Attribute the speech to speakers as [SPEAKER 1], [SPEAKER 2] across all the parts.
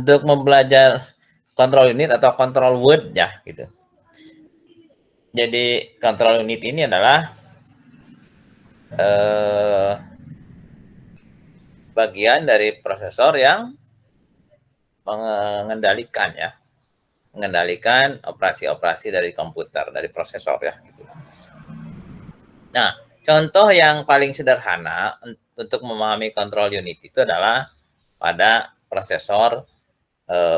[SPEAKER 1] untuk mempelajari control unit atau control word ya gitu. Jadi control unit ini adalah bagian dari prosesor yang mengendalikan operasi-operasi dari komputer, dari prosesor ya gitu. Nah, contoh yang paling sederhana untuk memahami control unit itu adalah pada prosesor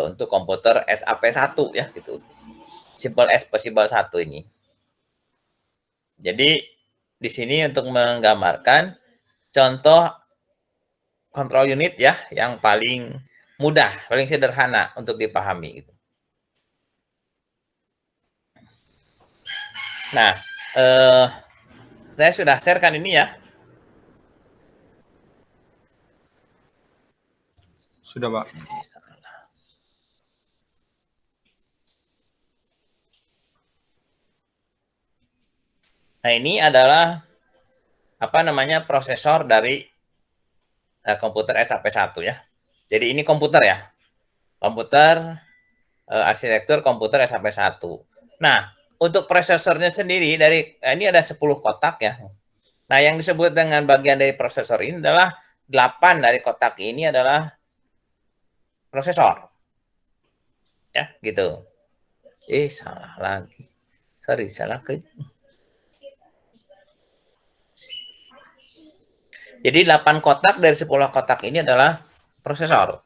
[SPEAKER 1] untuk komputer SAP1 ya gitu. Simple as possible 1 ini. Jadi di sini untuk menggambarkan contoh control unit ya yang paling mudah, paling sederhana untuk dipahami gitu. Nah, saya sudah share-kan ini ya.
[SPEAKER 2] Sudah, Pak.
[SPEAKER 1] Nah, ini adalah prosesor dari komputer SAP1 ya. Jadi ini komputer ya. Komputer arsitektur komputer SAP1. Nah, untuk prosesornya sendiri ini ada 10 kotak ya. Nah, yang disebut dengan bagian dari prosesor ini adalah 8 dari kotak ini adalah prosesor. Ya, gitu. Salah lagi. Sorry, salah klik. Jadi 8 kotak dari 10 kotak ini adalah prosesor.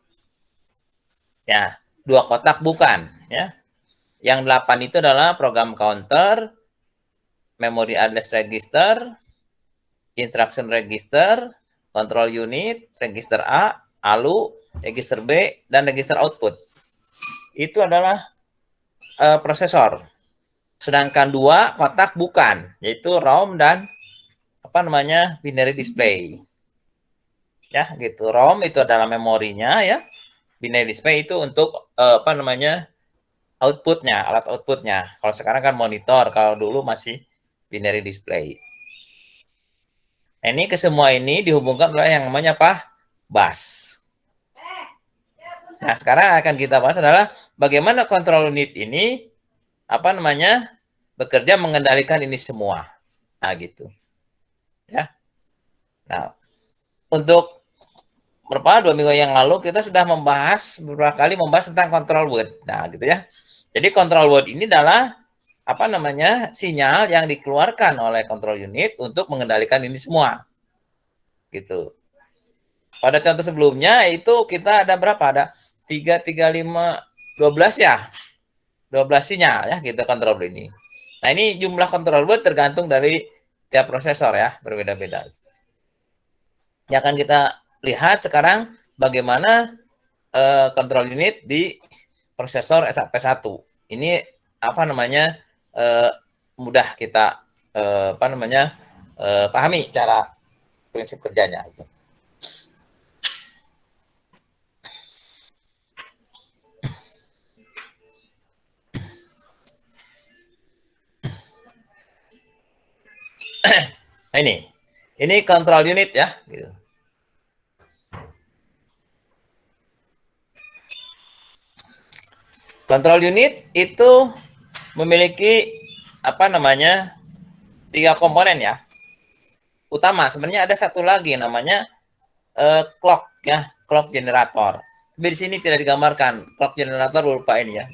[SPEAKER 1] Ya, 2 kotak bukan, ya. Yang 8 itu adalah program counter, memory address register, instruction register, control unit, register A, ALU, register B, dan register output. Itu adalah prosesor. Sedangkan 2 kotak bukan, yaitu ROM dan binary display. Ya, gitu. ROM itu adalah memorinya ya. Binary display itu untuk outputnya, alat outputnya. Kalau sekarang kan monitor, kalau dulu masih binary display. Nah, ini ke semua ini dihubungkan oleh yang namanya bus. Nah, sekarang akan kita bahas adalah bagaimana control unit ini bekerja mengendalikan ini semua. Nah, gitu. Ya. Nah, untuk 2 minggu yang lalu kita sudah beberapa kali membahas tentang control word. Nah, gitu ya. Jadi control word ini adalah sinyal yang dikeluarkan oleh control unit untuk mengendalikan ini semua. Gitu. Pada contoh sebelumnya itu kita ada berapa? Ada 3, 3, 5, 12 ya. 12 sinyal ya gitu control word ini. Nah, ini jumlah control word tergantung dari tiap prosesor ya, berbeda-beda. Yang akan kita lihat sekarang bagaimana control unit di prosesor SAP1. Ini mudah kita pahami cara prinsip kerjanya. Nah, ini control unit ya. Gitu. Control unit itu memiliki 3 komponen ya. Utama sebenarnya ada satu lagi namanya clock ya, clock generator. Tapi di sini tidak digambarkan clock generator berupa ini ya.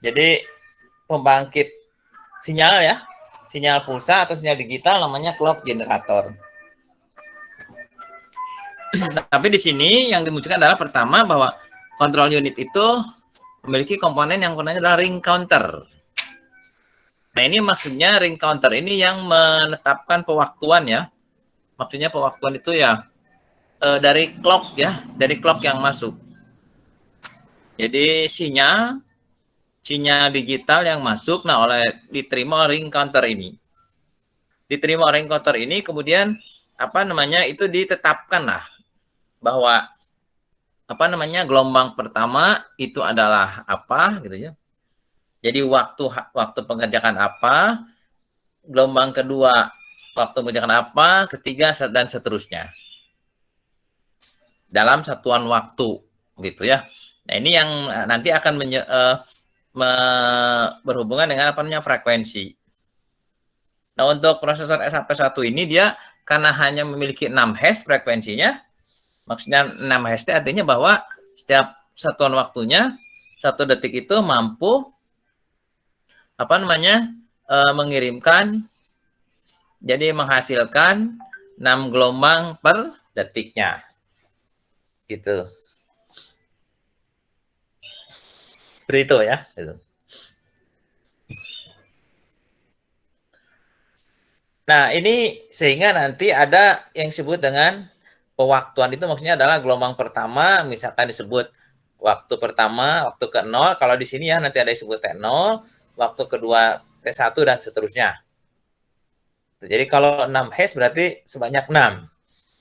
[SPEAKER 1] Jadi pembangkit sinyal ya, sinyal pulsa atau sinyal digital namanya clock generator. Tapi di sini yang dimunculkan adalah pertama bahwa control unit itu memiliki komponen yang namanya adalah ring counter. Nah, ini maksudnya ring counter ini yang menetapkan pewaktuan ya. Maksudnya pewaktuan itu ya dari clock ya, dari clock yang masuk. Jadi sinyal digital yang masuk diterima ring counter ini. Diterima ring counter ini kemudian itu ditetapkan lah bahwa gelombang pertama itu adalah apa gitu ya. Jadi waktu pengerjaan apa, gelombang kedua waktu pengerjaan apa, ketiga dan seterusnya. Dalam satuan waktu gitu ya. Nah, ini yang nanti akan berhubungan dengan apa namanya frekuensi. Nah, untuk prosesor SAP1 ini dia karena hanya memiliki 6 Hz frekuensinya, maksudnya 6 Hz artinya bahwa setiap satuan waktunya 1 detik itu mampu apa namanya mengirimkan, jadi menghasilkan 6 gelombang per detiknya, gitu. Seperti itu ya. Gitu. Nah, ini sehingga nanti ada yang disebut dengan pewaktuan, itu maksudnya adalah gelombang pertama, misalkan disebut waktu pertama, waktu ke-0, kalau di sini ya nanti ada disebut T0, waktu kedua T1 dan seterusnya. Jadi kalau 6 Hz berarti sebanyak 6.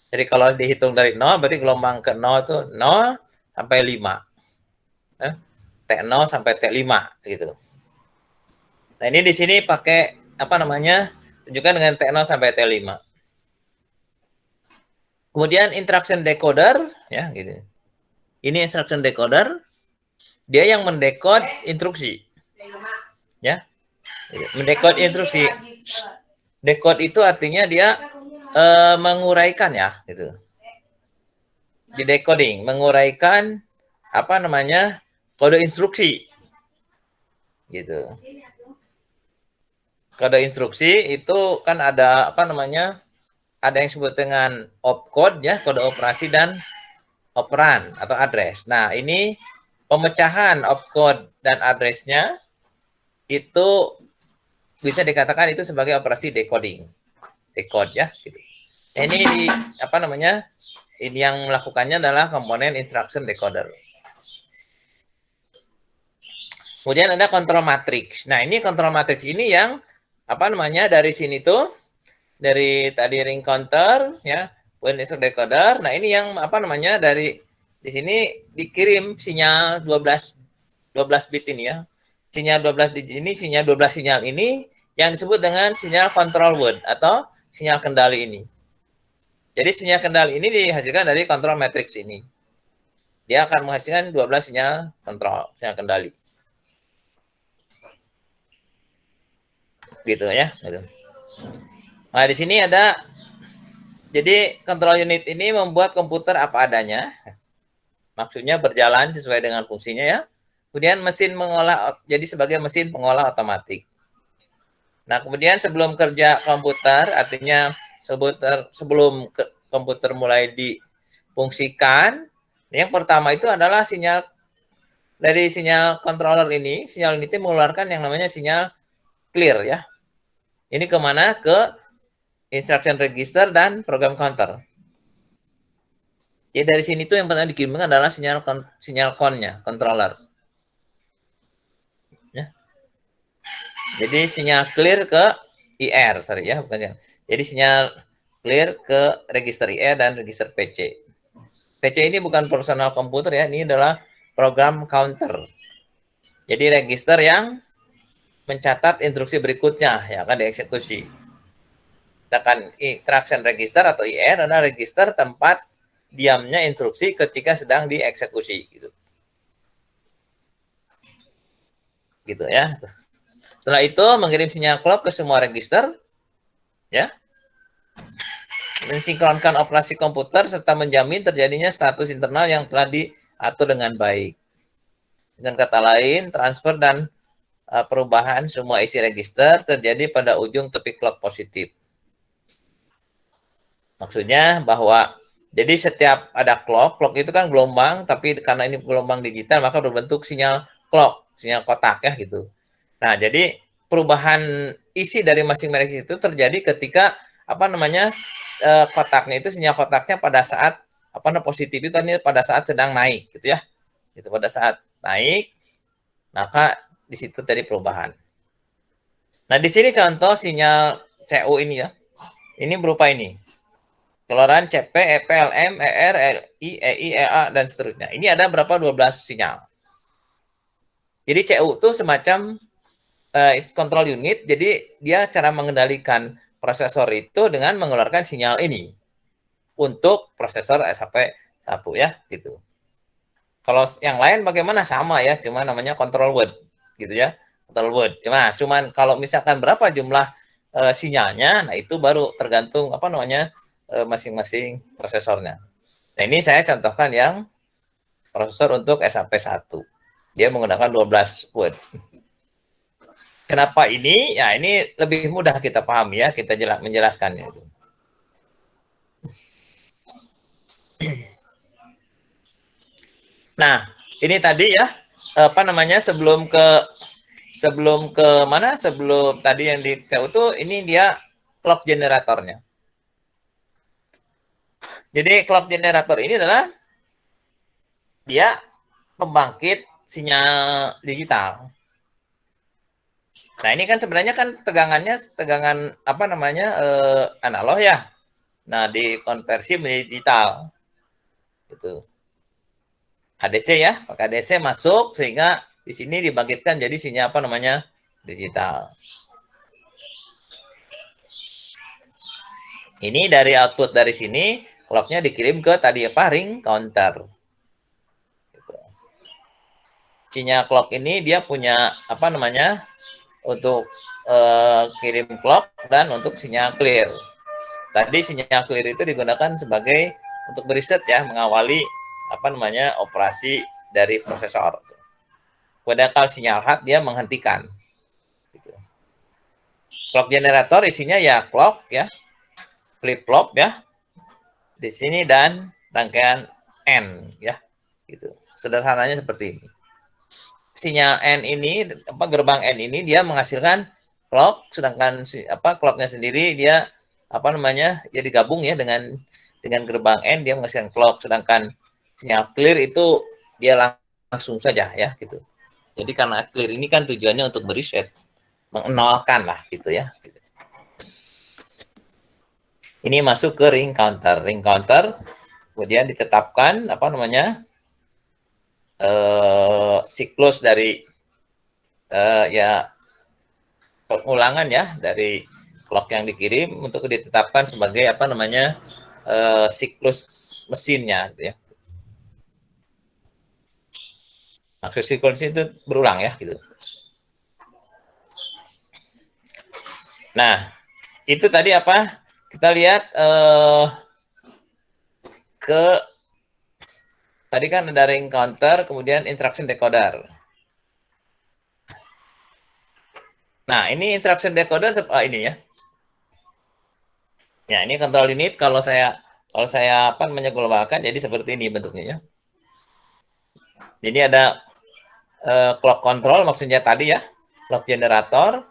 [SPEAKER 1] Jadi kalau dihitung dari 0 berarti gelombang ke-0 itu 0 sampai 5. T0 sampai T5 gitu. Nah, ini di sini pakai apa namanya? Tunjukkan dengan T0 sampai T5. Kemudian instruction decoder ya gitu. Ini instruction decoder, dia yang mendekode instruksi. Ya. Mendekode instruksi. Decode itu artinya dia menguraikan ya gitu. Di decoding, menguraikan apa namanya? Kode instruksi. Gitu. Kode instruksi itu kan ada apa namanya? Ada yang disebut dengan opcode ya, kode operasi dan operan atau address. Nah, ini pemecahan opcode dan addressnya itu bisa dikatakan itu sebagai operasi decoding. Decode ya gitu. Ini apa namanya? Ini yang melakukannya adalah komponen instruction decoder. Kemudian ada control matrix. Nah, ini control matrix ini yang apa namanya? Dari sini tuh dari tadi ring counter ya, point instruction decoder. Nah, ini yang apa namanya? Dari di sini dikirim sinyal 12 bit ini ya. Sinyal 12 digit ini, sinyal 12 sinyal ini yang disebut dengan sinyal control word atau sinyal kendali ini. Jadi sinyal kendali ini dihasilkan dari control matrix ini. Dia akan menghasilkan 12 sinyal kontrol, sinyal kendali. Gitu ya. Gitu. Nah, di sini ada, jadi control unit ini membuat komputer apa adanya. Maksudnya berjalan sesuai dengan fungsinya ya. Kemudian mesin mengolah, jadi sebagai mesin pengolah otomatis. Nah, kemudian sebelum kerja komputer, artinya sebelum komputer mulai difungsikan, yang pertama itu adalah sinyal dari sinyal controller ini, sinyal ini mengeluarkan yang namanya sinyal clear ya. Ini kemana? Ke instruction register dan program counter. Jadi dari sini tuh yang pertama dikirimkan adalah sinyal con-nya, controller. Ya. Jadi sinyal clear ke IR, sorry ya, bukan sinyal. Jadi sinyal clear ke register IR dan register PC. PC ini bukan personal komputer ya, ini adalah program counter. Jadi register yang mencatat instruksi berikutnya yang akan dieksekusi. Sedangkan instruction register atau IR adalah register tempat diamnya instruksi ketika sedang dieksekusi gitu. Gitu ya. Setelah itu mengirim sinyal clock ke semua register ya. Mensinkronkan operasi komputer serta menjamin terjadinya status internal yang telah diatur dengan baik. Dengan kata lain, transfer dan perubahan semua isi register terjadi pada ujung tepi clock positif. Maksudnya bahwa jadi setiap ada clock itu kan gelombang, tapi karena ini gelombang digital maka berbentuk sinyal clock, sinyal kotak ya gitu. Nah, jadi perubahan isi dari masing-masing itu terjadi ketika apa namanya kotaknya itu sinyal kotaknya pada saat apa namanya positif itu kan pada saat sedang naik gitu ya. Itu pada saat naik maka di situ tadi perubahan. Nah, di sini contoh sinyal CU ini ya. Ini berupa ini. Keluaran CP, EP, LM, ER, LI, EI, EA, dan seterusnya. Ini ada berapa? 12 sinyal. Jadi CU itu semacam control unit, jadi dia cara mengendalikan prosesor itu dengan mengeluarkan sinyal ini untuk prosesor SAP1 ya, gitu. Kalau yang lain bagaimana sama ya, cuma namanya control word gitu ya, control word. Cuman kalau misalkan berapa jumlah sinyalnya, nah itu baru tergantung apa namanya masing-masing prosesornya. Nah ini saya contohkan yang prosesor untuk SAP1. Dia menggunakan 12 word. Kenapa ini? Ya ini lebih mudah kita pahami ya, kita menjelaskannya itu. Nah, ini tadi ya apa namanya sebelum ke mana? Sebelum tadi yang di CU itu ini dia clock generatornya. Jadi clock generator ini adalah dia pembangkit sinyal digital. Nah, ini kan sebenarnya kan tegangan apa namanya analog ya. Nah, dikonversi menjadi digital. Gitu. ADC ya, pakai ADC masuk sehingga di sini dibangkitkan jadi sinyal apa namanya digital. Ini dari output dari sini clocknya dikirim ke tadi apa ring counter. Sinyal clock ini dia punya apa namanya untuk kirim clock dan untuk sinyal clear. Tadi sinyal clear itu digunakan sebagai untuk beriset ya, mengawali apa namanya operasi dari prosesor. Padahal sinyal hard dia menghentikan. Gitu. Clock generator isinya ya clock ya, flip flop ya di sini dan rangkaian N ya, gitu. Sederhananya seperti ini. Sinyal N ini apa gerbang N ini dia menghasilkan clock, sedangkan apa clocknya sendiri dia apa namanya ya digabung ya dengan gerbang N dia menghasilkan clock, sedangkan sinyal clear itu dia langsung saja ya gitu. Jadi karena clear ini kan tujuannya untuk bereset, mengenolkan lah gitu ya. Ini masuk ke ring counter. Ring counter kemudian ditetapkan apa namanya siklus dari ya pengulangan ya dari clock yang dikirim untuk ditetapkan sebagai apa namanya siklus mesinnya gitu ya. Maksud siklus itu berulang ya gitu. Nah, itu tadi apa? Kita lihat ke tadi kan ada ring counter, kemudian instruction decoder. Nah, ini instruction decoder ini ya. Ya, ini control unit kalau saya apa namanya globalkan jadi seperti ini bentuknya ya. Jadi ada clock control maksudnya tadi ya. Clock generator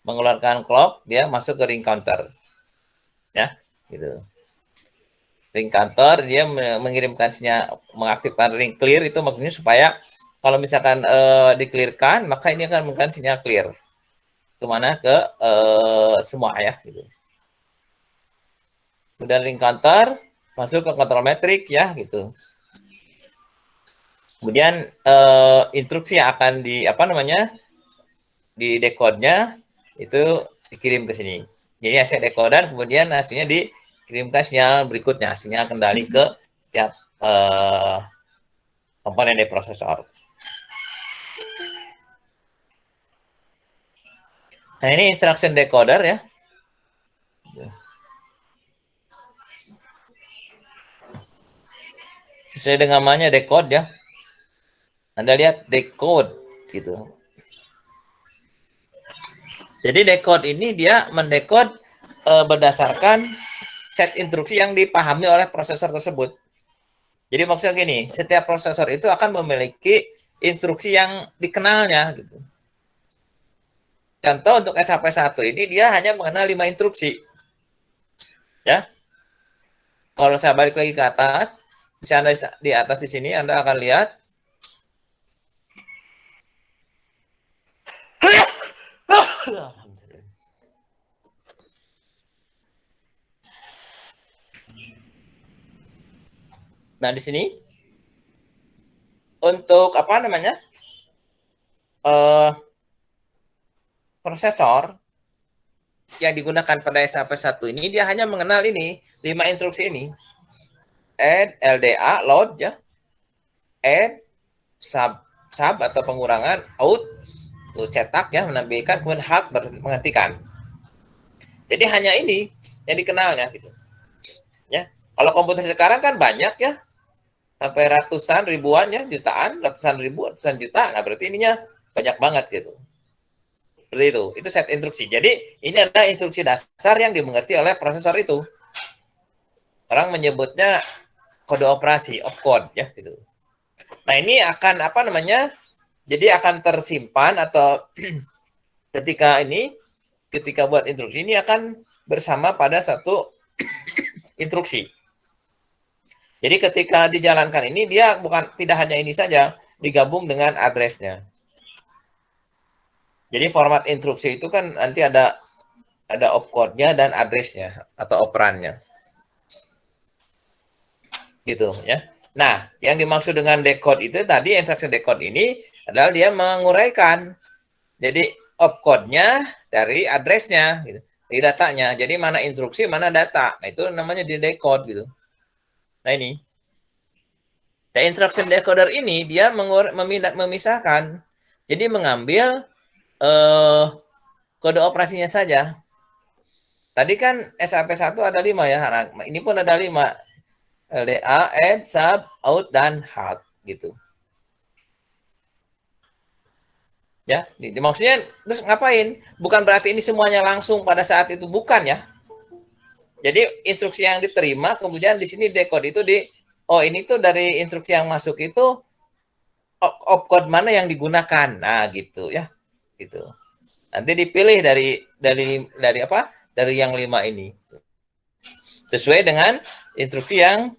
[SPEAKER 1] mengeluarkan clock, dia masuk ke ring counter. Ya, gitu. Ring counter dia mengirimkan sinyal mengaktifkan ring clear itu maksudnya supaya kalau misalkan di-clearkan maka ini akan memberikan sinyal clear kemana ke semua ya gitu. Kemudian ring counter masuk ke control metric ya gitu. Kemudian instruksi yang akan di apa namanya di decode-nya itu dikirim ke sini. Jadi hasil decoder kemudian hasilnya dikirimkan sinyal berikutnya, sinyal kendali ke setiap komponen dari prosesor. Nah ini instruction decoder ya. Sesuai dengan namanya decode ya. Anda lihat decode gitu. Jadi decode ini dia mendekode berdasarkan set instruksi yang dipahami oleh prosesor tersebut. Jadi maksudnya gini, setiap prosesor itu akan memiliki instruksi yang dikenalnya gitu. Contoh untuk SAP1 ini dia hanya mengenal 5 instruksi. Ya. Kalau saya balik lagi ke atas, misalnya di atas di sini Anda akan lihat nah di sini untuk apa namanya prosesor yang digunakan pada SAP1 ini dia hanya mengenal ini 5 instruksi ini. Add, LDA, load ya. add, sub atau pengurangan, out, tuh cetak ya, menampilkan, kemudian halt menghentikan. Jadi hanya ini yang dikenalnya gitu. Ya. Kalau komputer sekarang kan banyak ya, sampai ratusan ribuan ya, jutaan, ratusan ribu, ratusan juta. Nah, berarti ininya banyak banget gitu. Seperti itu set instruksi. Jadi ini adalah instruksi dasar yang dimengerti oleh prosesor itu. Orang menyebutnya kode operasi, opcode ya gitu. Nah, ini akan apa namanya? Jadi akan tersimpan atau ketika buat instruksi ini akan bersama pada satu instruksi. Jadi ketika dijalankan ini dia tidak hanya ini saja, digabung dengan address-nya. Jadi format instruksi itu kan nanti ada opcode-nya dan address-nya atau operannya. Gitu ya. Nah, yang dimaksud dengan decode itu tadi, instruksi decode ini adalah dia menguraikan. Jadi opcode-nya dari address-nya gitu, dari datanya. Jadi mana instruksi, mana data. Nah, itu namanya di decode gitu. Nah, ini. Dan instruction decoder ini dia memisahkan. Jadi mengambil kode operasinya saja. Tadi kan SAP1 ada 5 ya. Nah, ini pun ada 5. LDA, add, sub, out, dan halt gitu. Ya, maksudnya terus ngapain? Bukan berarti ini semuanya langsung pada saat itu, bukan ya. Jadi instruksi yang diterima kemudian di sini decode itu ini tuh dari instruksi yang masuk itu opcode mana yang digunakan. Nah, gitu ya. Gitu. Nanti dipilih dari apa? Dari yang 5 ini. Sesuai dengan instruksi yang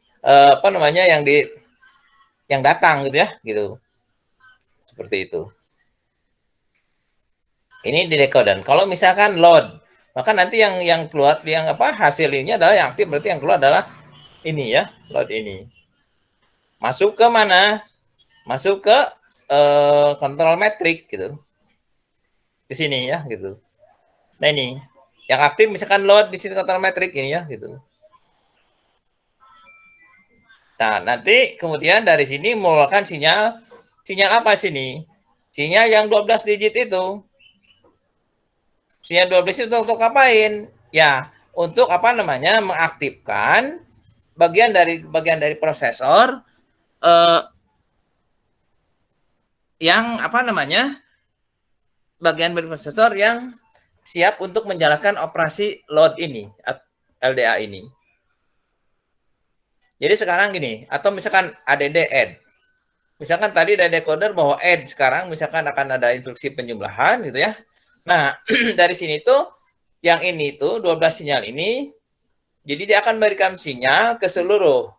[SPEAKER 1] yang datang gitu ya, gitu. Seperti itu. Ini di decoder. Kalau misalkan load, maka nanti yang keluar hasil ini adalah yang aktif, berarti yang keluar adalah ini ya, load ini. Masuk ke mana? Masuk ke control metric gitu. Di sini ya gitu. Nah, ini yang aktif misalkan load di sini control metric ini ya gitu. Nah, nanti kemudian dari sini mengeluarkan sinyal apa sini? Sinyal yang 12 digit itu. Sinyal 12 itu untuk ngapain? Ya, untuk apa namanya? Mengaktifkan bagian dari prosesor yang apa namanya? Bagian dari prosesor yang siap untuk menjalankan operasi load ini, LDA ini. Jadi sekarang gini, atau misalkan ADD add. Misalkan tadi ada decoder bahwa add, sekarang misalkan akan ada instruksi penjumlahan gitu ya. Nah, dari sini tuh yang ini tuh 12 sinyal ini, jadi dia akan memberikan sinyal ke seluruh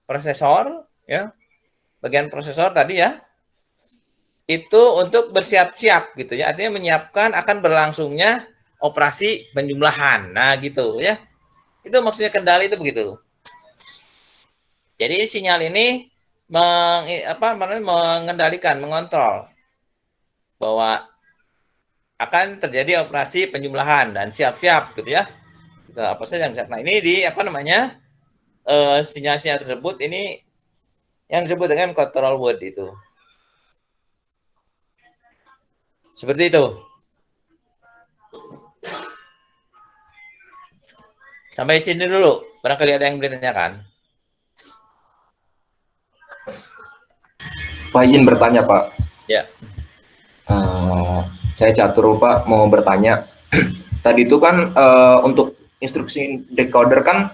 [SPEAKER 1] prosesor ya. Bagian prosesor tadi ya. Itu untuk bersiap-siap gitu ya. Artinya menyiapkan akan berlangsungnya operasi penjumlahan. Nah, gitu ya. Itu maksudnya kendali itu begitu. Jadi sinyal ini mengendalikan, mengontrol bahwa akan terjadi operasi penjumlahan dan siap-siap gitu ya. Gitu, apa saja yang siap. Nah, ini di apa namanya? Sinyal-sinyal tersebut ini yang disebut dengan control word itu. Seperti itu. Sampai sini dulu. Barangkali ada yang ditanyakan.
[SPEAKER 2] Pak, izin bertanya, Pak.
[SPEAKER 1] Ya.
[SPEAKER 2] Saya Catur, Pak, mau bertanya. Tadi itu kan untuk instruksi decoder kan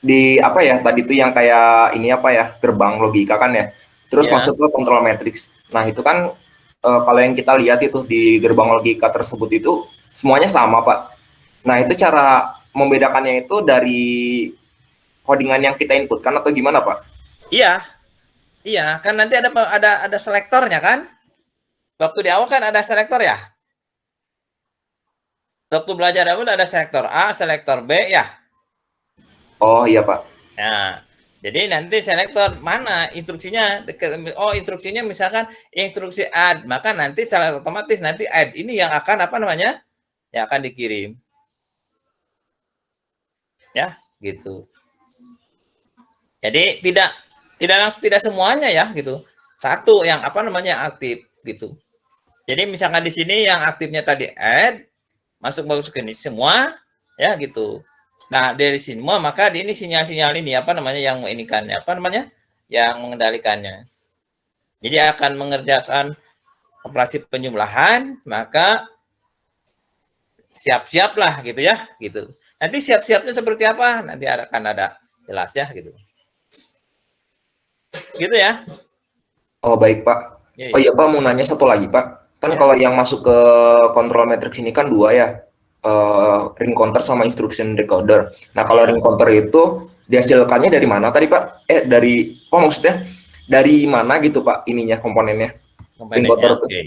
[SPEAKER 2] di apa ya? Tadi itu yang kayak ini apa ya? Gerbang logika kan ya. Terus masuk ke control matrix. Nah, itu kan kalau yang kita lihat itu di gerbang logika tersebut itu semuanya sama, Pak. Nah, itu cara membedakannya itu dari codingan yang kita inputkan atau gimana, Pak?
[SPEAKER 1] Iya. Iya, kan nanti ada selektornya kan? Waktu di awal kan ada selektor ya. Waktu belajar dahulu ada selektor A, selektor B ya.
[SPEAKER 2] Oh iya, Pak.
[SPEAKER 1] Nah, jadi nanti selektor mana instruksinya? Instruksinya misalkan instruksi add, maka nanti secara otomatis nanti add ini yang akan apa namanya? Yang akan dikirim. Ya, gitu. Jadi tidak Tidak semuanya ya gitu. Satu yang apa namanya aktif gitu. Jadi misalkan di sini yang aktifnya tadi add masuk ke ini semua ya gitu. Nah, dari semua maka di ini sinyal-sinyal ini apa namanya yang menginikannya, apa namanya? Yang mengendalikannya. Jadi akan mengerjakan operasi penjumlahan, maka siap-siaplah gitu ya, gitu. Nanti siap-siapnya seperti apa? Nanti akan ada jelas ya gitu. Gitu ya.
[SPEAKER 2] Oh baik Pak.
[SPEAKER 1] Ya,
[SPEAKER 2] Oh
[SPEAKER 1] ya.
[SPEAKER 2] iya Pak, mau nanya satu lagi Pak. Kan
[SPEAKER 1] Ya.
[SPEAKER 2] kalau yang masuk ke control matrix ini kan dua ya, ring counter sama instruction decoder. Nah kalau
[SPEAKER 1] Ya.
[SPEAKER 2] ring counter itu dihasilkannya dari mana tadi Pak? Dari, oh maksudnya dari mana gitu Pak ininya komponennya? Ring
[SPEAKER 1] Komponennya,
[SPEAKER 2] counter tuh.
[SPEAKER 1] oke.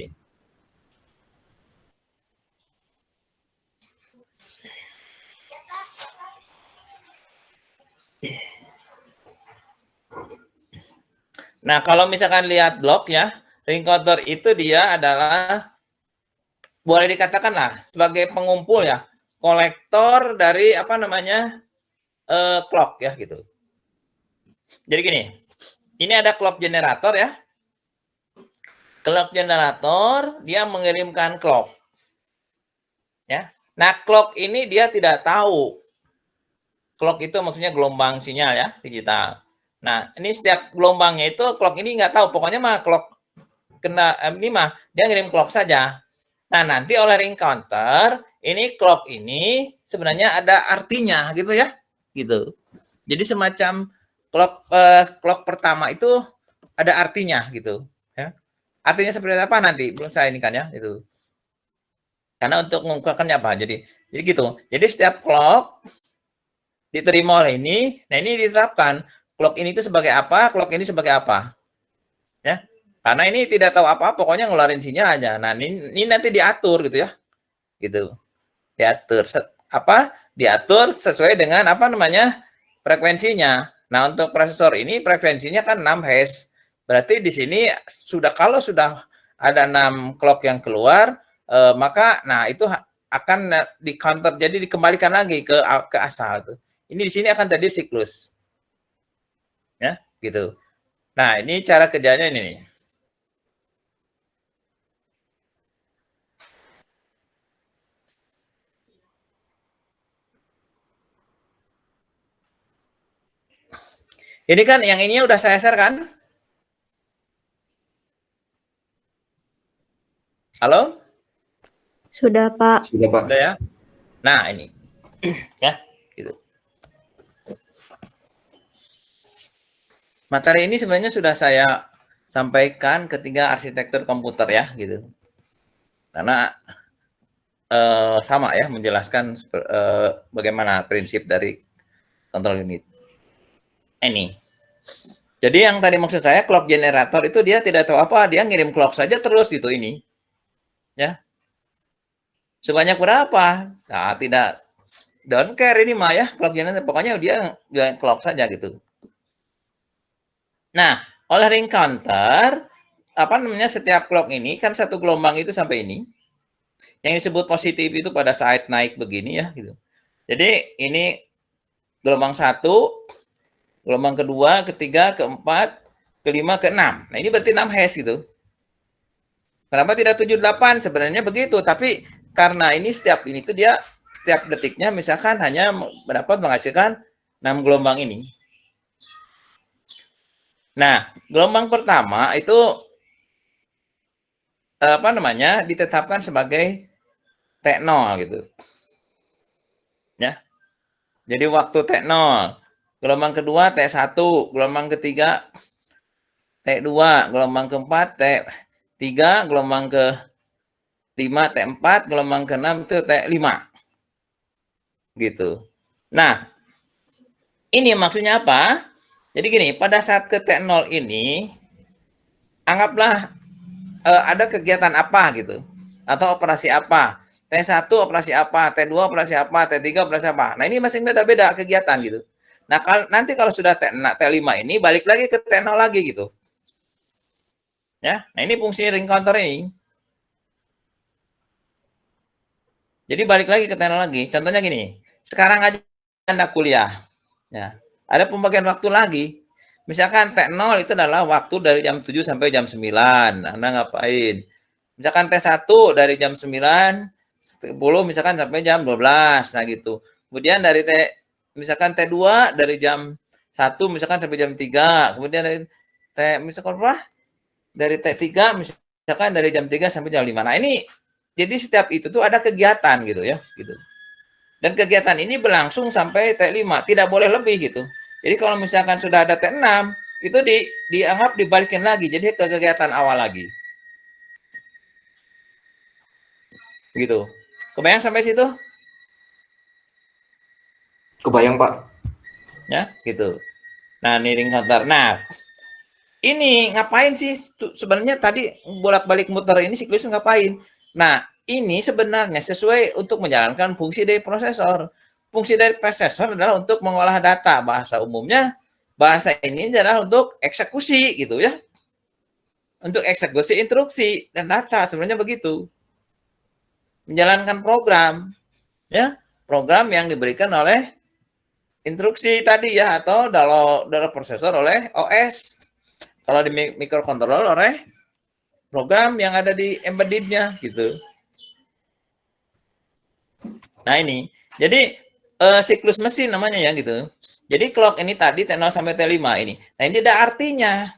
[SPEAKER 1] Nah, kalau misalkan lihat blok ya, ring counter itu dia adalah boleh dikatakan lah sebagai pengumpul ya, kolektor dari apa namanya clock ya gitu. Jadi gini, ini ada clock generator ya. Clock generator dia mengirimkan clock, ya. Nah clock ini dia tidak tahu. Clock itu maksudnya gelombang sinyal ya digital. Nah ini setiap gelombangnya itu clock ini nggak tahu. Pokoknya mah clock kena ini mah dia ngirim clock saja. Nah, nanti oleh ring counter, ini clock ini sebenarnya ada artinya gitu ya. Gitu. Jadi semacam clock pertama itu ada artinya gitu, ya. Artinya seperti apa nanti belum saya ini kan ya, itu. Karena untuk mengungkapkannya apa? Jadi gitu. Jadi setiap clock diterima oleh ini, nah ini ditetapkan clock ini itu sebagai apa, clock ini sebagai apa. Ya. Karena ini tidak tahu apa, pokoknya ngeluarin sinyal aja. Nah, ini nanti diatur gitu ya. Gitu. Diatur apa? Diatur sesuai dengan apa namanya? Frekuensinya. Nah, untuk prosesor ini frekuensinya kan 6 Hz. Berarti di sini kalau sudah ada 6 clock yang keluar, maka nah itu akan di counter, jadi dikembalikan lagi ke asal tuh. Ini di sini akan terjadi siklus. Ya, gitu. Nah, ini cara kerjanya ini nih. Ini kan yang ini udah saya share kan? Halo?
[SPEAKER 3] Sudah, Pak.
[SPEAKER 2] Sudah Pak.
[SPEAKER 1] Udah ya? Nah, ini. Ya, gitu. Materi ini sebenarnya sudah saya sampaikan ketika arsitektur komputer ya, gitu. Karena sama ya menjelaskan bagaimana prinsip dari control unit. Ini. Jadi yang tadi maksud saya clock generator itu dia tidak tahu apa, dia ngirim clock saja terus gitu ini. Ya. Sebanyak berapa? Nah, tidak don't care ini mah ya clock generator, pokoknya dia clock saja gitu. Nah, oleh ring counter apa namanya setiap clock ini kan satu gelombang itu sampai ini. Yang disebut positif itu pada saat naik begini ya gitu. Jadi ini gelombang 1, gelombang kedua, ketiga, keempat, kelima, keenam. Nah, ini berarti 6 Hz gitu. Kenapa tidak 78? Sebenarnya begitu, tapi karena ini setiap ini tuh dia setiap detiknya misalkan hanya dapat menghasilkan 6 gelombang ini. Nah, gelombang pertama itu apa namanya ditetapkan sebagai T0 gitu. Ya. Jadi waktu T0. Gelombang kedua T1, gelombang ketiga T2, gelombang keempat T3, gelombang ke-5 T4, gelombang ke-6 itu T5. Gitu. Nah, ini maksudnya apa? Jadi gini, pada saat ke T0 ini anggaplah ada kegiatan apa gitu atau operasi apa. T1 operasi apa, T2 operasi apa, T3 operasi apa. Nah, ini masih beda-beda kegiatan gitu. Nah, nanti kalau sudah T5 ini balik lagi ke T0 lagi gitu. Ya. Nah, ini fungsi ring counter ini. Jadi balik lagi ke T0 lagi. Contohnya gini. Sekarang aja Anda kuliah. Ya. Ada pembagian waktu lagi. Misalkan T0 itu adalah waktu dari jam 7 sampai jam 9. Anda ngapain? Misalkan T1 dari jam 9.10 misalkan sampai jam 12. Nah gitu. Kemudian dari misalkan T2 dari jam 1 misalkan sampai jam 3. Kemudian dari misalkan apa? Dari T3 misalkan dari jam 3 sampai jam 5. Nah, ini jadi setiap itu tuh ada kegiatan gitu ya, gitu. Dan kegiatan ini berlangsung sampai T5, tidak boleh lebih gitu. Jadi kalau misalkan sudah ada T6, itu dianggap dibalikin lagi, jadi ke kegiatan awal lagi. Begitu. Kebayang sampai situ?
[SPEAKER 2] Kebayang, Pak.
[SPEAKER 1] Ya, gitu. Nah, ini ring counter. Nah, ini ngapain sih sebenarnya tadi bolak-balik muter ini siklusnya ngapain? Nah, ini sebenarnya sesuai untuk menjalankan fungsi dari prosesor. Fungsi dari prosesor adalah untuk mengolah data. Bahasa umumnya, bahasa ini adalah untuk eksekusi gitu ya. Untuk eksekusi instruksi dan data, sebenarnya begitu. Menjalankan program, ya, program yang diberikan oleh instruksi tadi ya, atau dalam prosesor oleh OS. Kalau di microcontroller oleh program yang ada di embedded-nya gitu. Nah ini, jadi siklus mesin namanya ya gitu. Jadi clock ini tadi T0 sampai T5 ini. Nah ini ada artinya.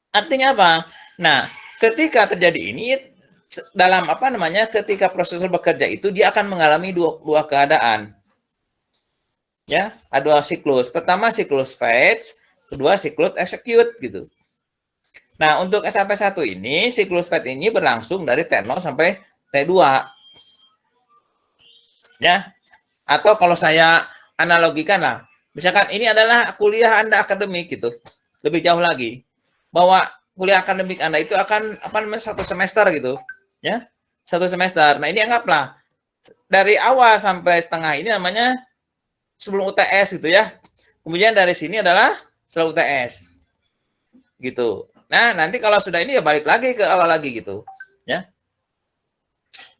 [SPEAKER 1] Artinya apa? Nah, ketika terjadi ini dalam apa namanya? Ketika prosesor bekerja itu dia akan mengalami dua keadaan. Ya, ada dua siklus. Pertama siklus fetch, kedua siklus execute gitu. Nah, untuk SMP1 ini, siklus fetch ini berlangsung dari T0 sampai T2. Ya. Atau kalau saya analogikan lah, misalkan ini adalah kuliah Anda akademik gitu. Lebih jauh lagi. Bahwa kuliah akademik Anda itu akan apa namanya 1 semester gitu, ya. 1 semester. Nah, ini anggaplah dari awal sampai setengah ini namanya sebelum UTS gitu ya. Kemudian dari sini adalah setelah UTS. Gitu. Nah, nanti kalau sudah ini ya balik lagi ke awal lagi gitu, ya.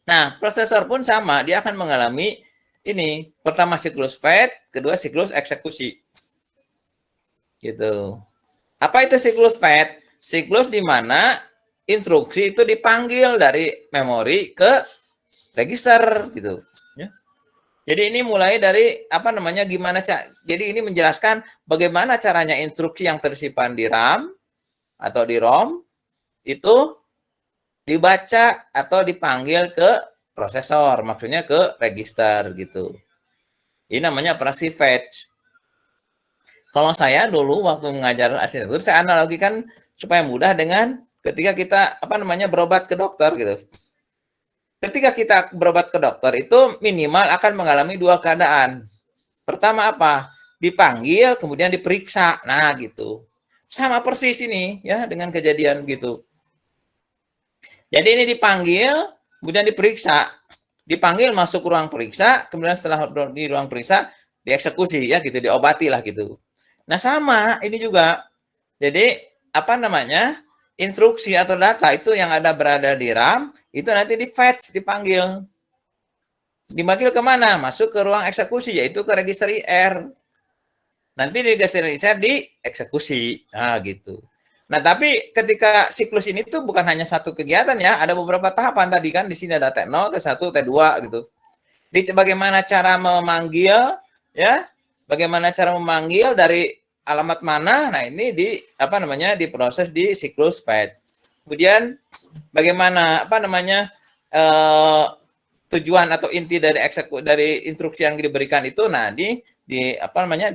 [SPEAKER 1] Nah, prosesor pun sama, dia akan mengalami ini, pertama siklus fetch, kedua siklus eksekusi. Gitu. Apa itu siklus fetch? Siklus di mana instruksi itu dipanggil dari memori ke register gitu, ya. Jadi ini mulai dari apa namanya gimana jadi ini menjelaskan bagaimana caranya instruksi yang tersimpan di RAM atau di ROM itu dibaca atau dipanggil ke prosesor, maksudnya ke register gitu. Ini namanya operasi fetch. Kalau saya dulu waktu mengajar arsitektur, saya analogikan supaya mudah dengan ketika kita apa namanya berobat ke dokter gitu. Ketika kita berobat ke dokter itu minimal akan mengalami dua keadaan. Pertama apa? Dipanggil kemudian diperiksa. Nah, gitu. Sama persis ini ya dengan kejadian gitu. Jadi ini dipanggil, kemudian diperiksa. Dipanggil masuk ruang periksa, kemudian setelah di ruang periksa dieksekusi ya gitu, diobati lah gitu. Nah, sama ini juga. Jadi apa namanya? Instruksi atau data itu yang ada berada di RAM itu nanti di fetch, dipanggil. Dipanggil kemana? Masuk ke ruang eksekusi, yaitu ke register IR. Nanti di register IR dieksekusi. Nah, gitu. Nah, tapi ketika siklus ini tuh bukan hanya satu kegiatan ya, ada beberapa tahapan tadi kan, di sini ada T0, T1, T2 gitu. Jadi bagaimana cara memanggil ya? Bagaimana cara memanggil dari alamat mana? Nah, ini apa namanya? Diproses di siklus fetch. Kemudian bagaimana apa namanya? Tujuan atau inti dari dari instruksi yang diberikan itu nah di apa namanya?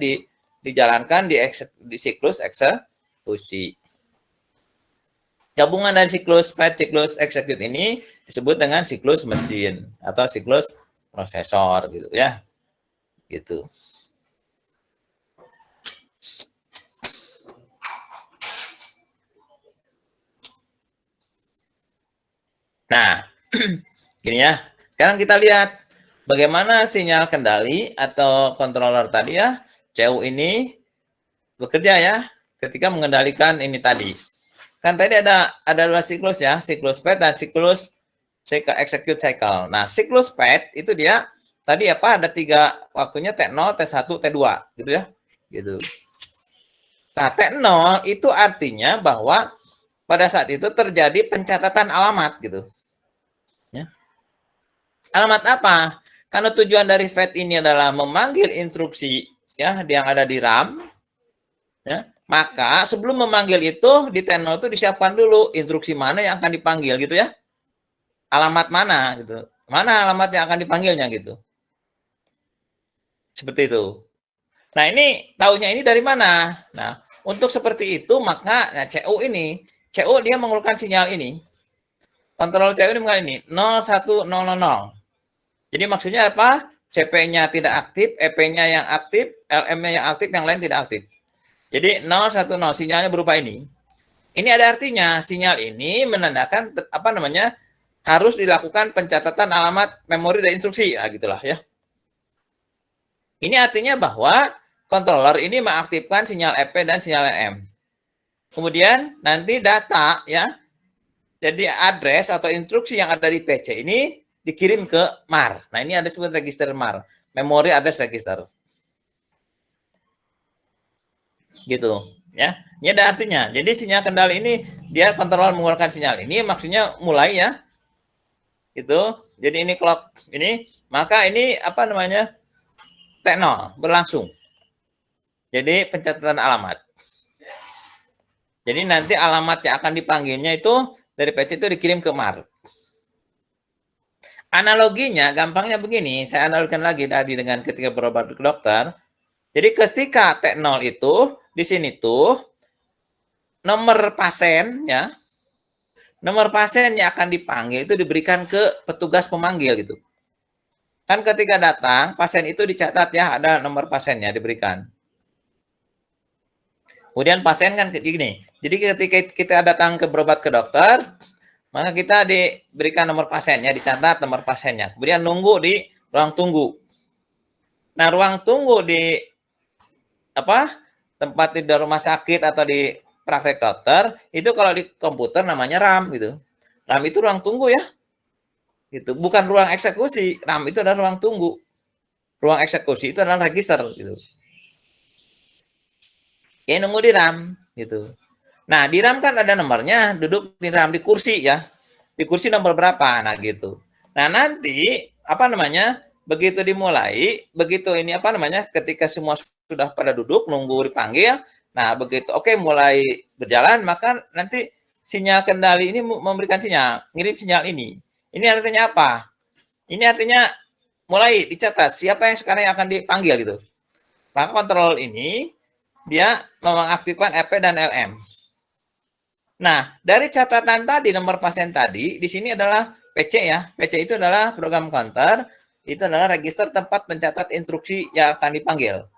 [SPEAKER 1] Dijalankan di siklus eksekusi. Gabungan dari siklus fetch, siklus execute ini disebut dengan siklus mesin atau siklus prosesor gitu ya. Gitu. Nah, gini ya. Sekarang kita lihat bagaimana sinyal kendali atau controller tadi ya, CU ini bekerja ya ketika mengendalikan ini tadi. Kan tadi ada dua siklus ya, siklus fetch dan siklus execute cycle. Nah, siklus fetch itu dia tadi apa ada 3 waktunya T0, T1, T2 gitu ya. gitu. Nah, T0 itu artinya bahwa pada saat itu terjadi pencatatan alamat gitu. Ya. Alamat apa? Karena tujuan dari fetch ini adalah memanggil instruksi ya yang ada di RAM, ya, maka sebelum memanggil itu di T0 itu disiapkan dulu instruksi mana yang akan dipanggil gitu ya. Alamat mana gitu. Mana alamat yang akan dipanggilnya gitu. Seperti itu. Nah, ini taunya ini dari mana? Nah, untuk seperti itu maka CU ini, CU dia mengeluarkan sinyal ini. Kontrol CU ini mengeluarkan ini 01000. Jadi maksudnya apa? CP-nya tidak aktif, EP-nya yang aktif, LM-nya yang aktif, yang lain tidak aktif. Jadi 010 sinyalnya berupa ini. Ini ada artinya, sinyal ini menandakan apa namanya? Harus dilakukan pencatatan alamat memori dan instruksi. Nah, gitulah ya. Ini artinya bahwa controller ini mengaktifkan sinyal EP dan sinyal LM. Kemudian nanti data ya. Jadi address atau instruksi yang ada di PC ini dikirim ke MAR. Nah, ini ada disebut register MAR, Memory Address Register. Gitu, ya. Ini ada artinya. Jadi sinyal kendali ini dia kontrol mengeluarkan sinyal ini maksudnya mulai ya. Gitu. Jadi ini clock ini, maka ini apa namanya? T0 berlangsung. Jadi pencatatan alamat. Jadi nanti alamat yang akan dipanggilnya itu dari PC itu dikirim ke MAR. Analoginya, gampangnya begini, saya analogikan lagi tadi dengan ketika berobat ke dokter. Jadi ketika T0 itu, di sini tuh, nomor pasien, ya, nomor pasien yang akan dipanggil itu diberikan ke petugas pemanggil gitu. Kan ketika datang, pasien itu dicatat ya, ada nomor pasiennya diberikan. Kemudian pasien kan gini, jadi ketika kita datang ke berobat ke dokter, maka kita diberikan nomor pasiennya, dicatat nomor pasiennya. Kemudian nunggu di ruang tunggu. Nah, ruang tunggu di tempat di rumah sakit atau di praktek dokter, itu kalau di komputer namanya RAM gitu. RAM itu ruang tunggu ya. Gitu. Bukan ruang eksekusi. RAM itu adalah ruang tunggu. Ruang eksekusi itu adalah register gitu. Ya nunggu di RAM gitu. Nah, di RAM kan ada nomornya, duduk di RAM di kursi ya. Di kursi nomor berapa? Nah, gitu. Nah, nanti apa namanya? Begitu dimulai, begitu ini apa namanya? Ketika semua sudah pada duduk nunggu dipanggil, nah begitu oke mulai berjalan, maka nanti sinyal kendali ini memberikan sinyal, ngirim sinyal ini. Ini artinya apa? Ini artinya mulai dicatat siapa yang sekarang akan dipanggil gitu. Maka kontrol ini dia mengaktifkan EP dan LM. Nah, dari catatan tadi, nomor pasien tadi, di sini adalah PC ya. PC itu adalah program counter, itu adalah register tempat mencatat instruksi yang akan dipanggil.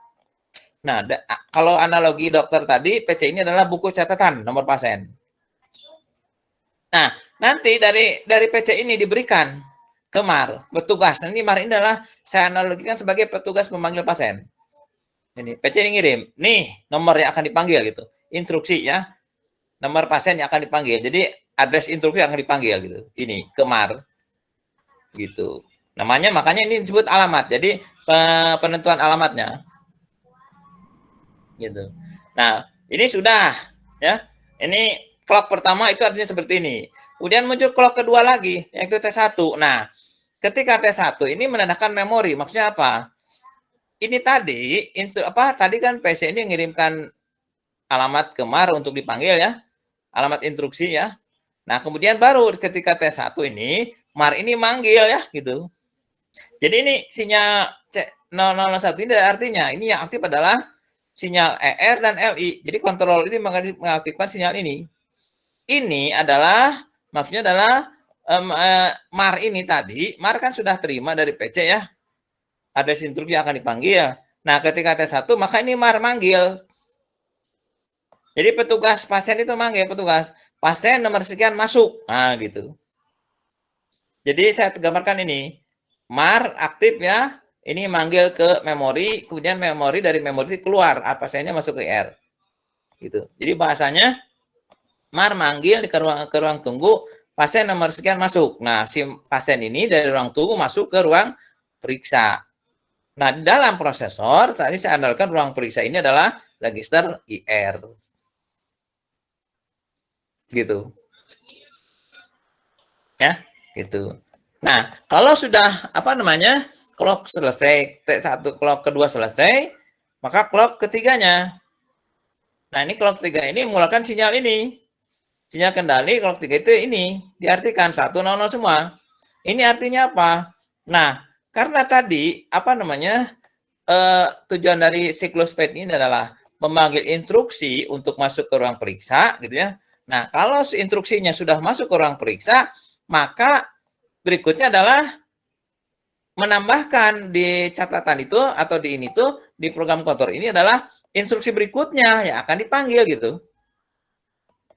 [SPEAKER 1] Nah, kalau analogi dokter tadi, PC ini adalah buku catatan nomor pasien. Nah, nanti dari PC ini diberikan ke MAR, petugas. Nanti MAR ini adalah saya analogikan sebagai petugas memanggil pasien. Ini PC ini ngirim, nih nomor yang akan dipanggil gitu, instruksi ya, nomor pasien yang akan dipanggil. Jadi address instruksi yang akan dipanggil gitu, ini ke MAR, gitu. Namanya makanya ini disebut alamat. Jadi penentuan alamatnya, gitu. Nah ini sudah ya, ini clock pertama itu artinya seperti ini. Kemudian muncul clock kedua lagi, yaitu T1. Nah ketika T1 ini menandakan memori, maksudnya apa? Ini tadi tadi kan PC ini mengirimkan alamat ke MAR untuk dipanggil ya, alamat instruksi ya. Nah, kemudian baru ketika T1 ini MAR ini manggil ya gitu. Jadi ini sinyal C001 ini artinya ini yang aktif adalah sinyal ER dan LI. Jadi kontrol ini mengaktifkan sinyal ini. Ini adalah maksudnya adalah MAR ini tadi, MAR kan sudah terima dari PC ya. Ada instruksi yang akan dipanggil. Nah, ketika T1, maka ini MAR manggil. Jadi petugas pasien itu manggil petugas. Pasien nomor sekian masuk. Nah, gitu. Jadi saya gambarkan ini. MAR aktif ya. Ini manggil ke memori. Kemudian memori dari memori keluar. Pasiennya masuk ke R. Gitu. Jadi bahasanya MAR manggil ke ruang tunggu. Pasien nomor sekian masuk. Nah, si pasien ini dari ruang tunggu masuk ke ruang periksa. Nah, di dalam prosesor, tadi saya andalkan ruang periksa ini adalah register IR. Gitu. Ya, gitu. Nah, kalau sudah, clock selesai, T1 clock kedua selesai, maka clock ketiganya. Nah, ini clock ketiga ini mengeluarkan sinyal ini. Sinyal kendali clock 3 itu ini, diartikan 100 semua. Ini artinya apa? Nah, karena tadi, tujuan dari siklus PET ini adalah memanggil instruksi untuk masuk ke ruang periksa, gitu ya. Nah, kalau instruksinya sudah masuk ke ruang periksa, maka berikutnya adalah menambahkan di catatan itu atau di ini tuh di program kontrol ini adalah instruksi berikutnya yang akan dipanggil gitu.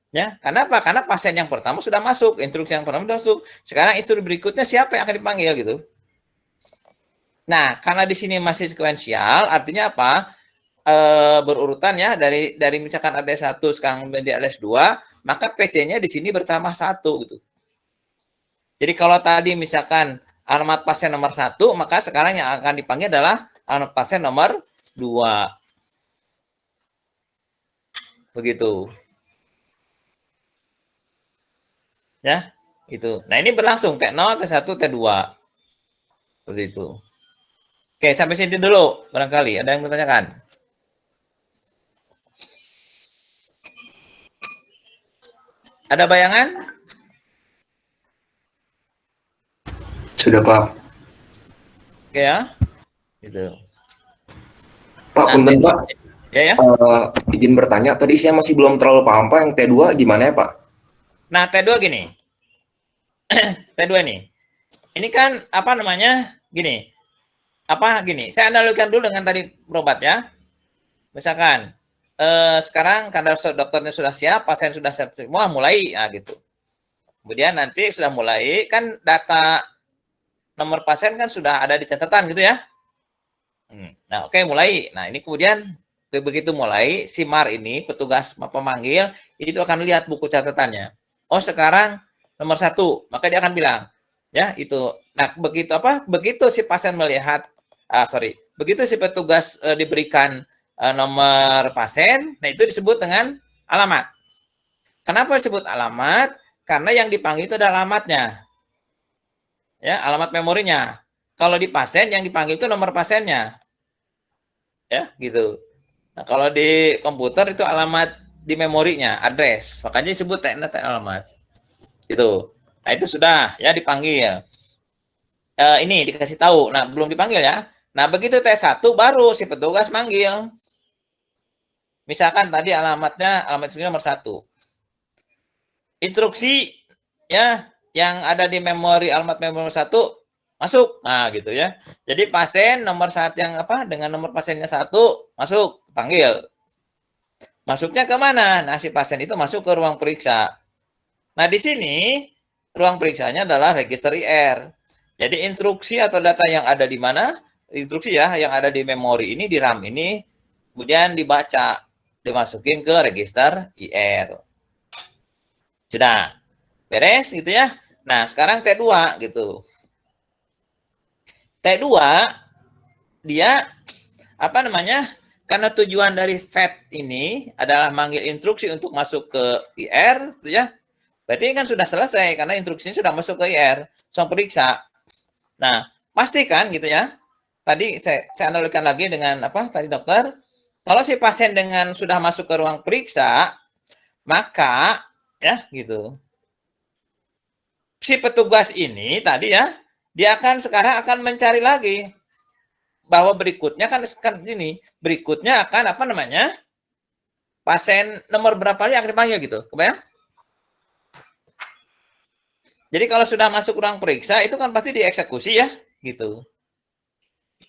[SPEAKER 1] Ya, kenapa? Karena pasien yang pertama sudah masuk, instruksi yang pertama sudah masuk. Sekarang instruksi berikutnya siapa yang akan dipanggil gitu. Nah, karena di sini masih sekuensial, artinya apa? Berurutan ya dari misalkan ada 1 sekarang menjadi ada 2, maka PC-nya di sini bertambah 1 gitu. Jadi kalau tadi misalkan alamat pasien nomor 1, maka sekarang yang akan dipanggil adalah alamat pasien nomor 2. Begitu. Ya, itu. Nah, ini berlangsung T0, T1, T2. Seperti itu. Oke, sampai sini dulu. Barangkali ada yang bertanyakan. Ada bayangan?
[SPEAKER 2] Sudah, Pak.
[SPEAKER 1] Oke ya. Gitu.
[SPEAKER 2] Pak, punten, Pak.
[SPEAKER 1] Ya.
[SPEAKER 2] Izin bertanya, tadi saya masih belum terlalu paham, Pak, yang T2 gimana ya, Pak?
[SPEAKER 1] Nah, T2 gini. T2 nih. Ini kan gini. Saya analogikan dulu dengan tadi berobat ya. Misalkan sekarang karena dokternya sudah siap, pasien sudah siap semua, mulai gitu. Kemudian nanti sudah mulai kan data nomor pasien kan sudah ada di catatan gitu ya. Nah, oke, mulai. Nah, ini kemudian begitu mulai si MAR ini petugas pemanggil itu akan lihat buku catatannya. Oh, sekarang nomor 1, maka dia akan bilang ya itu. Nah, begitu si pasien melihat begitu si petugas diberikan nomor pasien, nah itu disebut dengan alamat. Kenapa disebut alamat? Karena yang dipanggil itu adalah alamatnya. Ya, alamat memorinya. Kalau di pasien yang dipanggil itu nomor pasiennya. Ya, gitu. Nah, kalau di komputer itu alamat di memorinya, address. Makanya disebut teknik alamat. Itu. Nah, itu sudah ya dipanggil. Ini dikasih tahu. Nah, belum dipanggil ya. Nah, begitu T1 baru si petugas manggil. Misalkan tadi alamatnya alamat nomor 1. Instruksi ya yang ada di memori alamat memori 1 masuk. Nah, gitu ya. Jadi pasien nomor 1 yang dengan nomor pasiennya 1 masuk, panggil. Masuknya ke mana? Nah, si pasien itu masuk ke ruang periksa. Nah, di sini ruang periksanya adalah register IR. Jadi instruksi atau data yang ada di mana? Instruksi ya yang ada di memori ini, di RAM ini, kemudian dibaca, dimasukin ke register IR. Sudah beres gitu ya. Nah, sekarang T2 gitu. T2 dia karena tujuan dari FET ini adalah manggil instruksi untuk masuk ke IR gitu ya. Berarti kan sudah selesai karena instruksinya sudah masuk ke IR, langsung periksa. Nah, pastikan gitu ya. Tadi saya analogikan lagi dengan tadi dokter. Kalau si pasien dengan sudah masuk ke ruang periksa, maka ya gitu. Si petugas ini tadi ya, dia sekarang akan mencari lagi bahwa berikutnya kan ini, berikutnya akan pasien nomor berapa yang akan dipanggil gitu. Kebayang? Jadi kalau sudah masuk ruang periksa itu kan pasti dieksekusi ya, gitu.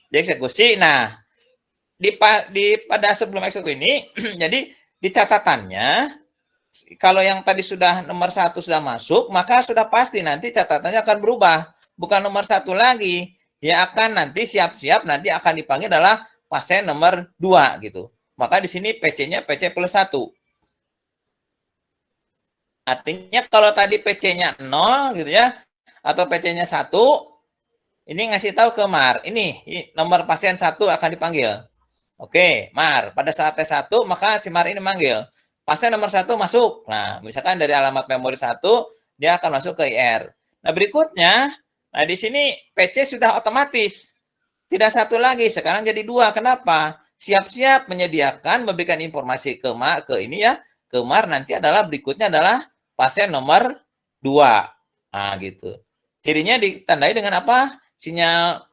[SPEAKER 1] Dieksekusi. Nah, pada sebelum eksekusi ini, jadi di catatannya kalau yang tadi sudah nomor 1 sudah masuk, maka sudah pasti nanti catatannya akan berubah. Bukan nomor 1 lagi. Dia akan nanti siap-siap nanti akan dipanggil adalah pasien nomor 2 gitu. Maka di sini PC-nya PC plus 1. Artinya kalau tadi PC-nya 0 gitu ya, atau PC-nya 1, Ini ngasih tahu ke Mar, ini nomor pasien 1 akan dipanggil. Oke, Mar, pada saat tes 1, maka si Mar ini manggil. Pasien nomor 1 masuk. Nah, misalkan dari alamat memori 1, dia akan masuk ke IR. Nah, berikutnya, nah di sini PC sudah otomatis. Tidak 1 lagi, sekarang jadi 2. Kenapa? Siap-siap menyediakan, memberikan informasi ke ini ya, ke Mar, nanti adalah berikutnya adalah pasien nomor 2. Nah, gitu. Cirinya ditandai dengan apa? Sinyal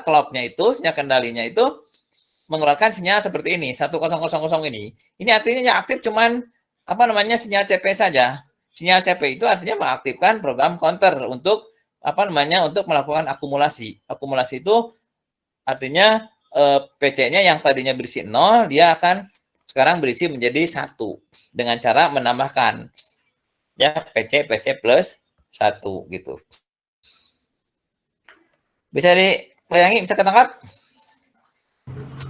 [SPEAKER 1] clock-nya itu, sinyal kendalinya itu mengeluarkan sinyal seperti ini, 1000 ini. Ini artinya yang aktif cuman sinyal CP saja. Sinyal CP itu artinya mengaktifkan program counter untuk untuk melakukan akumulasi. Akumulasi itu artinya PC-nya yang tadinya berisi 0, dia akan sekarang berisi menjadi 1 dengan cara menambahkan ya PC plus 1 gitu. Bisa dibayangi, bisa ketangkap?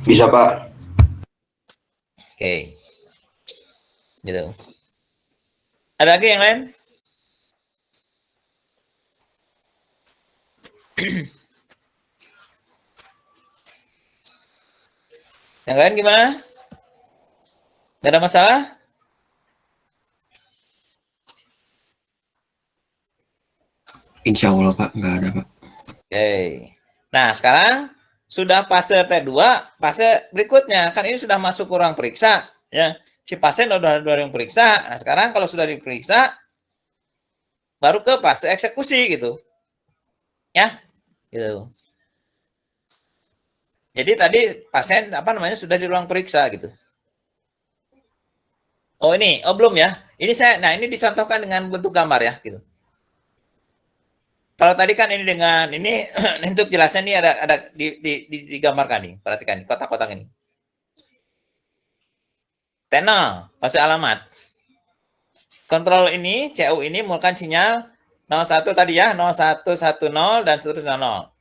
[SPEAKER 2] Bisa, Pak.
[SPEAKER 1] Oke. Gitu. Ada lagi yang lain? Yang lain gimana? Nggak ada masalah?
[SPEAKER 4] Insya Allah Pak, nggak ada Pak.
[SPEAKER 1] Oke. Nah, sekarang sudah fase T2, fase berikutnya. Kan ini sudah masuk ke ruang periksa. Ya. Si pasien sudah ruang periksa. Nah, sekarang kalau sudah diperiksa, baru ke fase eksekusi gitu. Ya, gitu. Jadi tadi pasien sudah di ruang periksa gitu. Oh ini, belum ya. Ini ini dicontohkan dengan bentuk gambar ya gitu. Kalau tadi kan ini dengan ini untuk jelasnya ini ada digambarkan nih. Perhatikan nih, kotak-kotak ini. T0, fase alamat. Kontrol ini, CU ini menggunakan sinyal 01 tadi ya, 0110 dan seterusnya 0.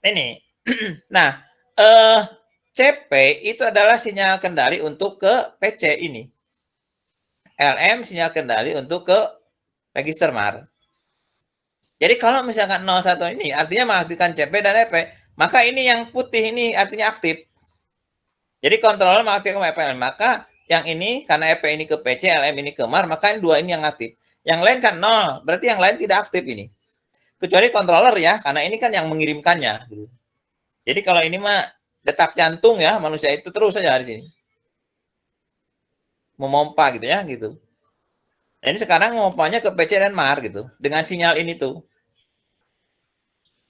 [SPEAKER 1] Ini. Nah, CP itu adalah sinyal kendali untuk ke PC ini. LM sinyal kendali untuk ke register MAR. Jadi kalau misalkan 01 ini artinya mengaktifkan CP dan EP, maka ini yang putih ini artinya aktif. Jadi kontroler mengaktifkan EPL, maka yang ini karena EP ini ke PC, LM ini ke MAR, maka ini 2 ini yang aktif. Yang lain kan 0, berarti yang lain tidak aktif ini. Kecuali kontroler ya, karena ini kan yang mengirimkannya. Jadi kalau ini mah detak jantung ya, manusia itu terus saja di sini. Memompa gitu ya, gitu. Nah, ini sekarang memompanya ke PC dan MAR gitu, dengan sinyal ini tuh.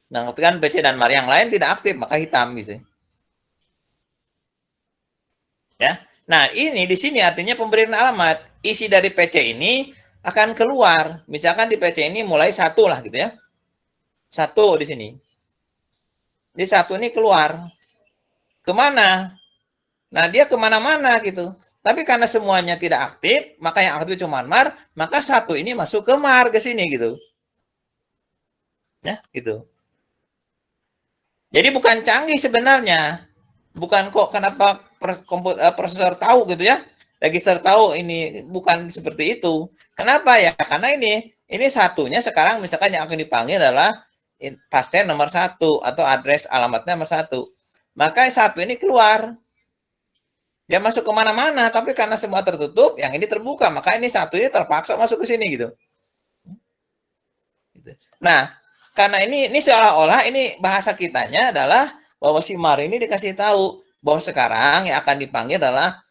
[SPEAKER 1] Nah, ketika PC dan MAR yang lain tidak aktif, maka hitam gitu. Ya. Nah, ini di sini artinya pemberian alamat. Isi dari PC ini akan keluar. Misalkan di PC ini mulai 1 lah gitu ya. 1 di sini. Di 1 ini keluar. Kemana? Nah, dia kemana-mana gitu. Tapi karena semuanya tidak aktif, maka yang aktif cuma MAR, maka 1 ini masuk ke MAR ke sini gitu. Ya, gitu. Jadi bukan canggih sebenarnya. Bukan kok kenapa prosesor tahu gitu ya. Register tahu ini bukan seperti itu. Kenapa ya? Karena ini satunya sekarang misalkan yang akan dipanggil adalah pasien nomor 1 atau address alamatnya nomor 1. Maka 1 ini keluar. Dia masuk kemana-mana, tapi karena semua tertutup, yang ini terbuka. Maka ini 1 ini terpaksa masuk ke sini gitu. Nah, karena ini seolah-olah ini bahasa kitanya adalah bahwa si MAR ini dikasih tahu bahwa sekarang yang akan dipanggil adalah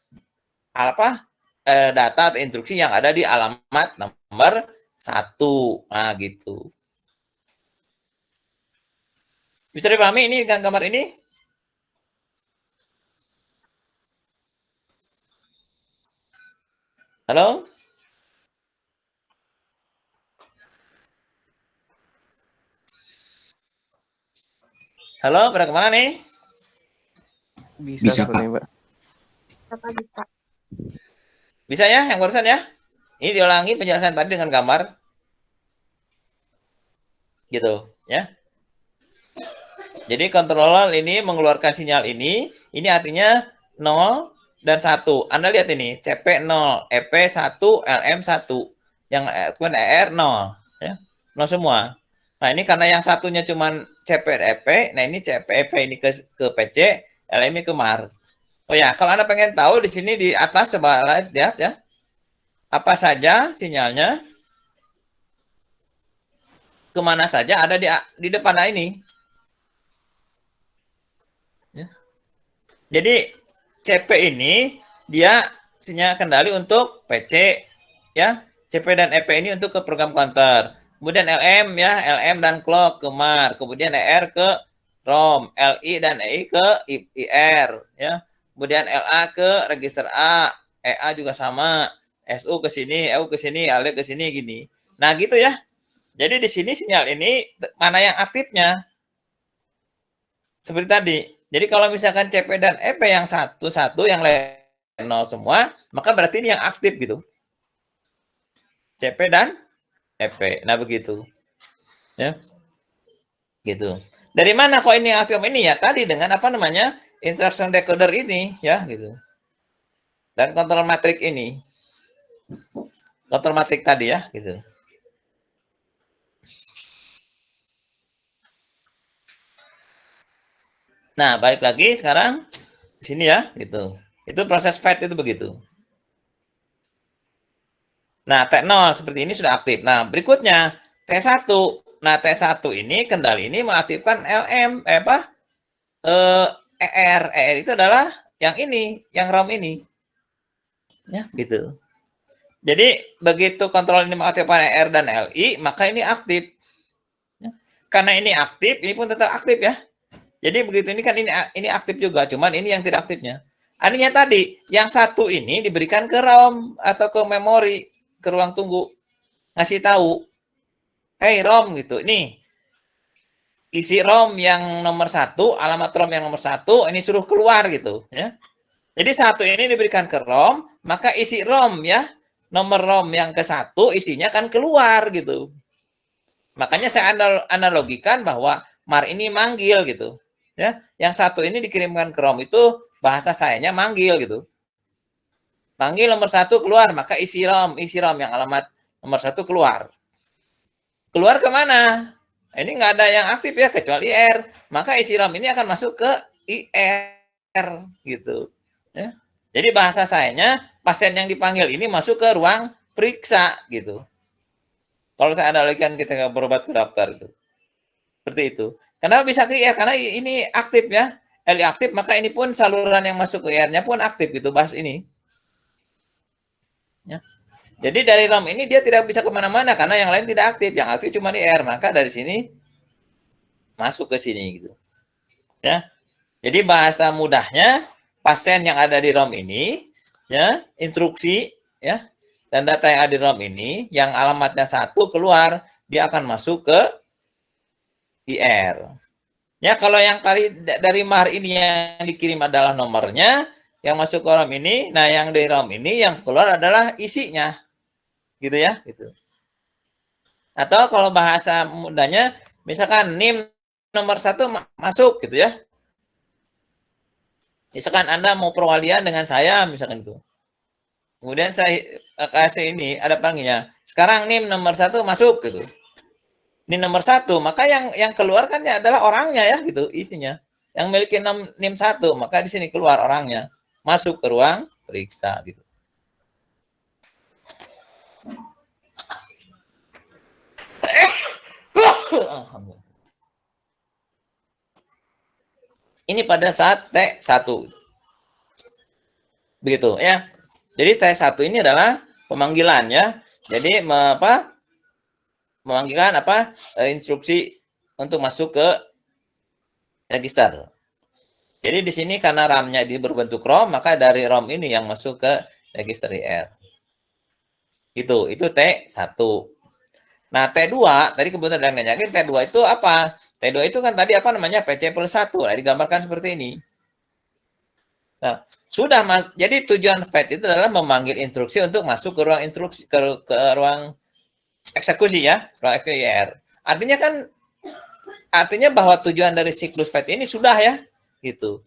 [SPEAKER 1] data atau instruksi yang ada di alamat nomor 1. Nah, gitu. Bisa dipahami ini dengan gambar ini? Halo? Halo, pada kemana nih?
[SPEAKER 4] Bisa Pak.
[SPEAKER 3] Bisa.
[SPEAKER 1] Bisa ya, yang barusan ya? Ini diulangi penjelasan tadi dengan gambar. Gitu, ya. Jadi controller ini mengeluarkan sinyal ini artinya 0 dan 1. Anda lihat ini, CP 0, EP 1, LM 1. Yang ER 0, ya. 0 semua. Nah, ini karena yang satunya cuman CP-EP, nah ini CP-EP ini ke PC, LM ini ke MAR. Oh ya, kalau Anda pengen tahu di sini di atas coba lihat ya. Apa saja sinyalnya, kemana saja ada di depan ini. Ya. Jadi CP ini dia sinyal kendali untuk PC ya. CP dan EP ini untuk ke program counter. Kemudian LM ya, LM dan clock ke MAR. Kemudian ER ke ROM, LI dan EI ke IR ya. Kemudian LA ke register A, EA juga sama. SU ke sini, EU ke sini, ALE ke sini gini. Nah, gitu ya. Jadi di sini sinyal ini mana yang aktifnya? Seperti tadi. Jadi kalau misalkan CP dan EP yang satu yang lain nol semua, maka berarti ini yang aktif gitu. CP dan EP. Nah, begitu. Ya. Gitu. Dari mana kok ini aktif ini ya? Tadi dengan apa namanya? Instruction decoder ini ya, gitu. Dan kontrol matrik ini. Kontrol matrik tadi ya, gitu. Nah, balik lagi sekarang di sini ya, gitu. Itu proses fetch itu begitu. Nah, T0 seperti ini sudah aktif. Nah, berikutnya T1. Nah, T1 ini kendali ini mengaktifkan LM ER. ER itu adalah yang ini, yang ROM ini. Ya, gitu. Jadi, begitu kontrol ini mengaktifkan ER dan LI, maka ini aktif. Ya. Karena ini aktif, ini pun tetap aktif ya. Jadi begitu ini kan ini aktif juga, cuman ini yang tidak aktifnya. Artinya tadi yang satu ini diberikan ke ROM atau ke memori, ke ruang tunggu, ngasih tahu, hey ROM gitu, ini isi ROM yang nomor 1, alamat ROM yang nomor 1, ini suruh keluar gitu, ya. Jadi satu ini diberikan ke ROM, maka isi ROM ya, nomor ROM yang ke 1 isinya kan keluar gitu. Makanya saya analogikan bahwa MAR ini manggil gitu. Ya, yang satu ini dikirimkan ke ROM itu bahasa sayanya manggil gitu. Manggil nomor 1 keluar, maka isi ROM yang alamat nomor 1 keluar. Keluar kemana? Ini nggak ada yang aktif ya kecuali IR. Maka isi ROM ini akan masuk ke IR gitu. Ya. Jadi bahasa sayanya pasien yang dipanggil ini masuk ke ruang periksa gitu. Kalau saya analogikan ketika berobat ke dokter itu. Seperti itu. Kenapa bisa ke IR? Karena ini aktif ya. LI aktif, maka ini pun saluran yang masuk ke IR-nya pun aktif gitu, bahas ini. Ya. Jadi dari ROM ini dia tidak bisa kemana-mana karena yang lain tidak aktif. Yang aktif cuma IR. Maka dari sini masuk ke sini gitu. Ya. Jadi bahasa mudahnya pasien yang ada di ROM ini, ya, instruksi, ya, dan data yang ada di ROM ini, yang alamatnya 1 keluar, dia akan masuk ke IR. Ya, kalau yang dari MAR ini yang dikirim adalah nomornya, yang masuk ke ROM ini, nah yang dari ROM ini yang keluar adalah isinya. Gitu ya, gitu. Atau kalau bahasa mudahnya, misalkan NIM nomor 1 masuk gitu ya. Misalkan Anda mau perwalian dengan saya, misalkan itu. Kemudian saya kasih ini, ada panggilnya. Sekarang NIM nomor 1 masuk gitu. Ini nomor 1, maka yang keluar kan adalah orangnya ya gitu isinya. Yang memiliki NIM 1, maka di sini keluar orangnya, masuk ke ruang periksa gitu. Ini pada saat T1. Begitu ya. Jadi T1 ini adalah pemanggilan ya. Jadi memanggilkan instruksi untuk masuk ke register. Jadi di sini karena RAM-nya di berbentuk ROM, maka dari ROM ini yang masuk ke register IR. Itu T1. Nah, T2, tadi kebetulan ada yang nanyakin T2 itu apa? T2 itu kan tadi apa namanya? PC plus 1. Nah, digambarkan seperti ini. Nah, sudah jadi tujuan fetch itu adalah memanggil instruksi untuk masuk ke ruang instruksi ke ruang eksekusi ya, ruang FPIR. Artinya bahwa tujuan dari siklus fetch ini sudah ya, gitu.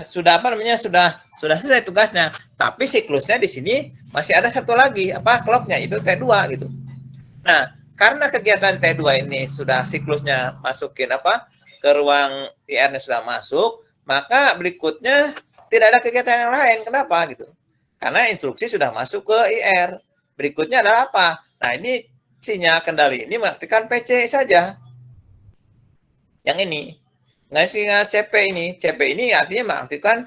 [SPEAKER 1] Sudah apa namanya? Sudah selesai tugasnya. Tapi siklusnya di sini masih ada satu lagi, clocknya itu T2 gitu. Nah, karena kegiatan T2 ini sudah siklusnya masukin ke ruang IR-nya sudah masuk, maka berikutnya tidak ada kegiatan yang lain. Kenapa gitu? Karena instruksi sudah masuk ke IR. Berikutnya adalah apa? Nah, ini sinyal kendali ini mengaktifkan PC saja. Yang ini. Nah, sinyal CP ini artinya mengaktifkan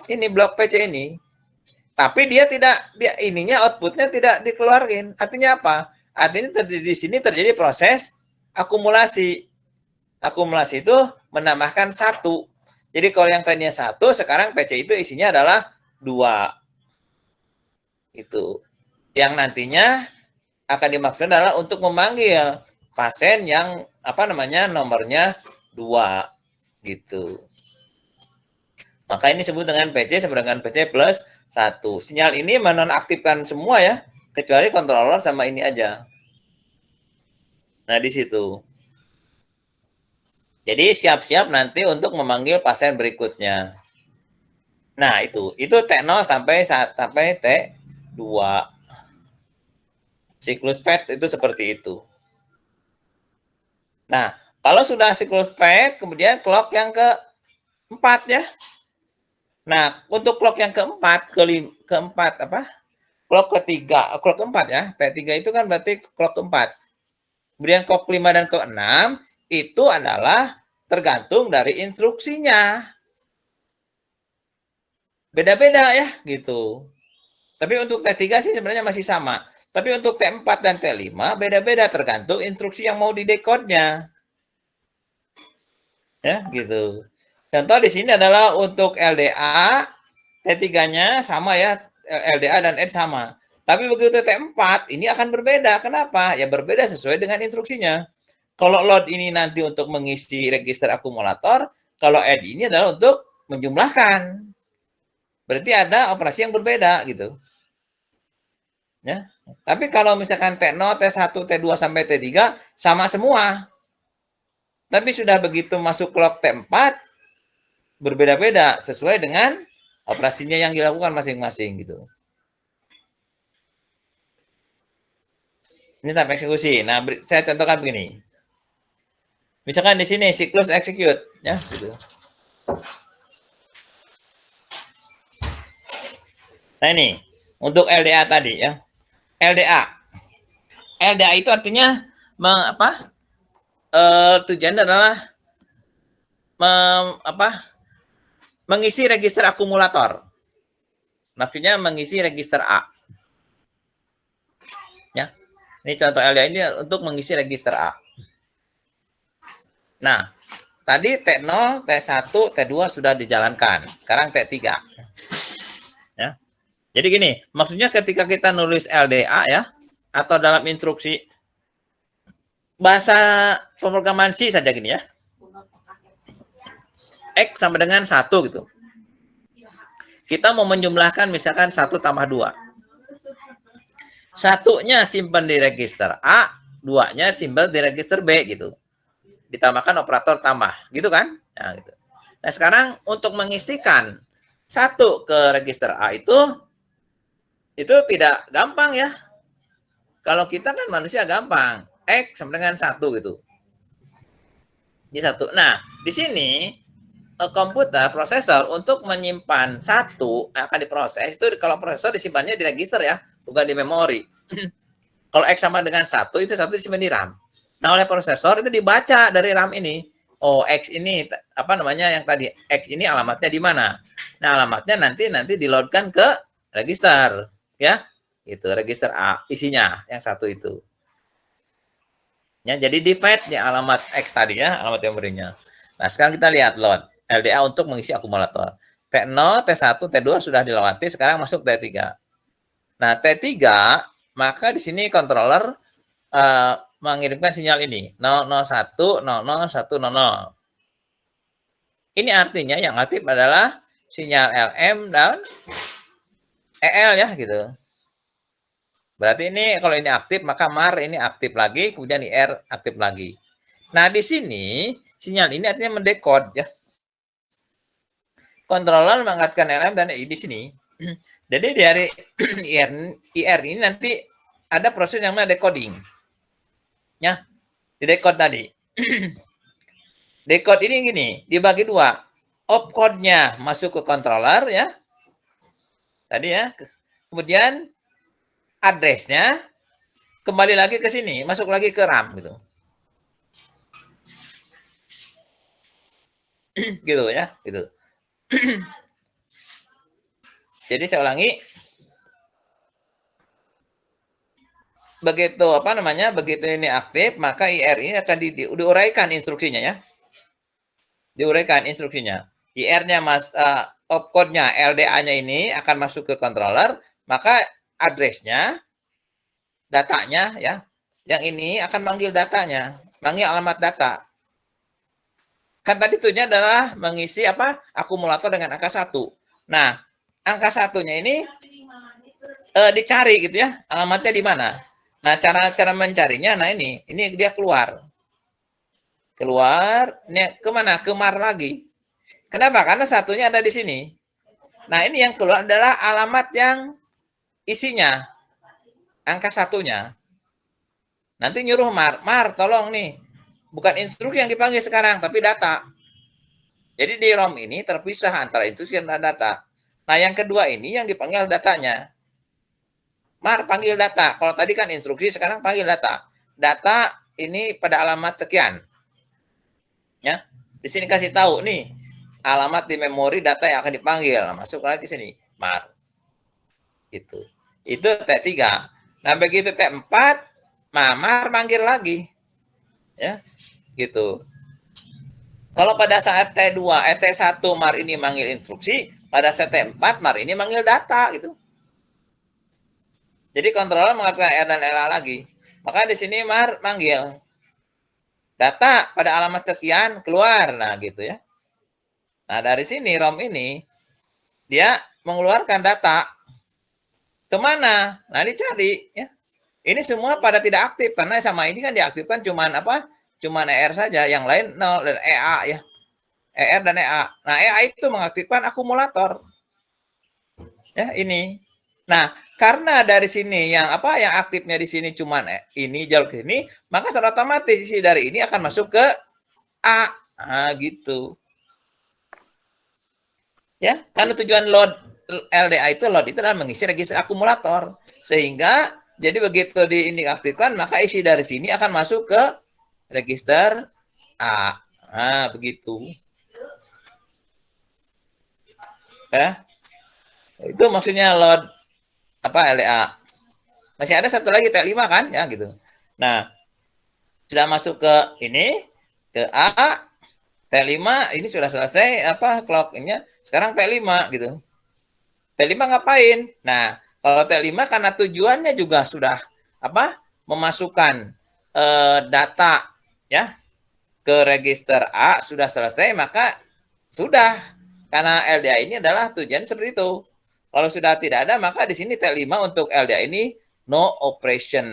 [SPEAKER 1] ini blok PC ini. Tapi dia ininya outputnya tidak dikeluarin. Artinya apa? Artinya di sini terjadi proses akumulasi. Akumulasi itu menambahkan 1. Jadi kalau yang tadinya 1, sekarang PC itu isinya adalah 2. Itu. Yang nantinya akan dimaksud adalah untuk memanggil pasien yang nomornya 2 gitu. Maka ini disebut dengan PC sama dengan PC plus 1. Sinyal ini menonaktifkan semua ya, kecuali controller sama ini aja. Nah, di situ. Jadi siap-siap nanti untuk memanggil pasien berikutnya. Nah, itu T0 sampai T2. Siklus fed itu seperti itu. Nah, kalau sudah siklus fed, kemudian clock yang keempat ya. Nah, untuk clock yang keempat, clock keempat ya. T3 itu kan berarti clock keempat. Kemudian clock 5 dan ke-6 itu adalah tergantung dari instruksinya. Beda-beda ya, gitu. Tapi untuk T3 sih sebenarnya masih sama. Tapi untuk T4 dan T5 beda-beda tergantung instruksi yang mau didekode-nya. Ya, gitu. Contoh di sini adalah untuk LDA, T3-nya sama ya, LDA dan Edge sama. Tapi begitu T4, ini akan berbeda. Kenapa? Ya berbeda sesuai dengan instruksinya. Kalau load ini nanti untuk mengisi register akumulator, kalau Edge ini adalah untuk menjumlahkan. Berarti ada operasi yang berbeda gitu. Ya. Tapi kalau misalkan T0, T1, T2 sampai T3 sama semua. Tapi sudah begitu masuk clock T4 berbeda-beda sesuai dengan operasinya yang dilakukan masing-masing gitu. Ini tahap eksekusi. Nah, saya contohkan begini. Misalkan di sini siklus execute ya gitu. Nah, ini untuk LDA tadi ya. LDA itu artinya tujuannya adalah mengisi register akumulator. Maksudnya mengisi register A. Ya. Ini contoh LDA ini untuk mengisi register A. Nah, tadi T0, T1, T2 sudah dijalankan. Sekarang T3. Ya. Jadi gini, maksudnya ketika kita nulis LDA ya, atau dalam instruksi bahasa pemrograman C saja gini ya. X sama dengan 1 gitu. Kita mau menjumlahkan misalkan 1 tambah 2. 1-nya simpan di register A, 2-nya simpan di register B gitu. Ditambahkan operator tambah, gitu kan? Nah, gitu. Nah, sekarang untuk mengisikan 1 ke register A itu tidak gampang ya. Kalau kita kan manusia gampang. X sama dengan 1 gitu. Ini 1. Nah, di sini komputer, prosesor untuk menyimpan 1 yang akan diproses itu kalau prosesor disimpannya di register ya, bukan di memori. Kalau X sama dengan 1 itu 1 disimpan di RAM. Nah, oleh prosesor itu dibaca dari RAM ini. Oh, X ini yang tadi X ini alamatnya di mana? Nah, alamatnya nanti di-loadkan ke register ya. Itu register A isinya yang 1 itu. Ya, jadi di-fetch ya alamat X tadi ya, alamat memorinya. Nah, sekarang kita lihat load LDA untuk mengisi akumulator. T0, T1, T2 sudah dilewati, sekarang masuk T3. Nah, T3, maka di sini controller mengirimkan sinyal ini, 001, 00, 100. Ini artinya yang aktif adalah sinyal LM dan EL ya, gitu. Berarti ini kalau ini aktif, maka MAR ini aktif lagi, kemudian IR aktif lagi. Nah, di sini sinyal ini artinya mendekode ya. Controller mengangkatkan LM dan EI di sini. Jadi dari IR ini nanti ada proses yang namanya decoding. Ya, di decode tadi. Decode ini gini, dibagi dua. Opcode-nya masuk ke controller ya. Tadi ya. Kemudian address-nya kembali lagi ke sini, masuk lagi ke RAM gitu. Gitu ya, gitu. Jadi saya ulangi. Begitu begitu ini aktif, maka IR ini akan diuraikan instruksinya ya. Diuraikan instruksinya. IR-nya opcode-nya, LDA-nya ini akan masuk ke controller, maka address-nya, datanya ya, yang ini akan manggil datanya, manggil alamat data. Kan tadi tujuannya adalah mengisi akumulator dengan angka 1. Nah, angka 1-nya ini dicari gitu ya, alamatnya di mana. Nah, cara mencarinya, nah ini dia keluar, ini kemana? Kemar lagi. Kenapa? Karena satunya ada di sini. Nah, ini yang keluar adalah alamat yang isinya, angka 1-nya. Nanti nyuruh Mar, tolong nih, bukan instruksi yang dipanggil sekarang, tapi data. Jadi di ROM ini terpisah antara instruksi dan data. Nah, yang kedua ini yang dipanggil datanya. Mar, panggil data. Kalau tadi kan instruksi, sekarang panggil data. Data ini pada alamat sekian. Ya, di sini kasih tahu nih, alamat di memori data yang akan dipanggil. Nah, masuk lagi ke sini, Mar. Itu T3. Nah, begitu T4, Mar manggil lagi. Ya, gitu. Kalau pada saat T2, T1 Mar ini manggil instruksi, pada saat T4 Mar ini manggil data gitu. Jadi controller mengatakan R dan LA lagi. Maka di sini Mar manggil data pada alamat sekian keluar. Nah, gitu ya. Nah, dari sini ROM ini dia mengeluarkan data kemana? Nah, dicari ya. Ini semua pada tidak aktif karena sama ini kan diaktifkan cuman Cuman ER saja, yang lain 0 dan EA ya. ER dan EA. Nah, EA itu mengaktifkan akumulator. Ya, ini. Nah, karena dari sini yang aktifnya di sini cuman ini jalur ini, maka secara otomatis isi dari ini akan masuk ke A. Nah, gitu. Ya, karena tujuan load LDA itu adalah mengisi register akumulator. Sehingga jadi begitu ini aktifkan, maka isi dari sini akan masuk ke register A. Nah, begitu. Ya. Itu maksudnya load LDA. Masih ada satu lagi T5 kan ya gitu. Nah, sudah masuk ke ini ke A, T5 ini sudah selesai clock-nya. Sekarang T5 gitu. T5 ngapain? Nah, kalau T5 karena tujuannya juga sudah memasukkan data ya ke register A sudah selesai, maka sudah, karena LDA ini adalah tujuan seperti itu. Kalau sudah tidak ada, maka di sini T5 untuk LDA ini no operation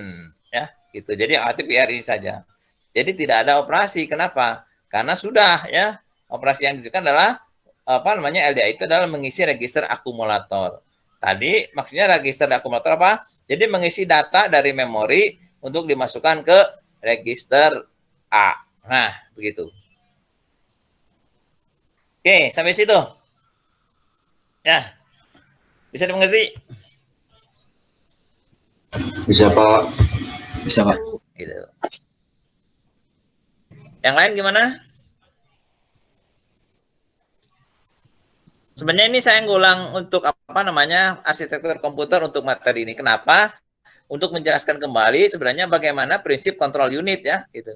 [SPEAKER 1] ya gitu. Jadi aktif IR ini saja. Jadi tidak ada operasi. Kenapa? Karena sudah ya, operasi yang dilakukan adalah LDA itu adalah mengisi register akumulator. Tadi maksudnya register akumulator apa? Jadi mengisi data dari memori untuk dimasukkan ke register A. Nah, begitu. Oke, sampai situ. Ya. Bisa dimengerti?
[SPEAKER 2] Bisa, Pak.
[SPEAKER 4] Bisa, Pak.
[SPEAKER 1] Gitu. Yang lain gimana? Sebenarnya ini saya ngulang untuk arsitektur komputer untuk materi ini. Kenapa? Untuk menjelaskan kembali sebenarnya bagaimana prinsip kontrol unit ya, gitu.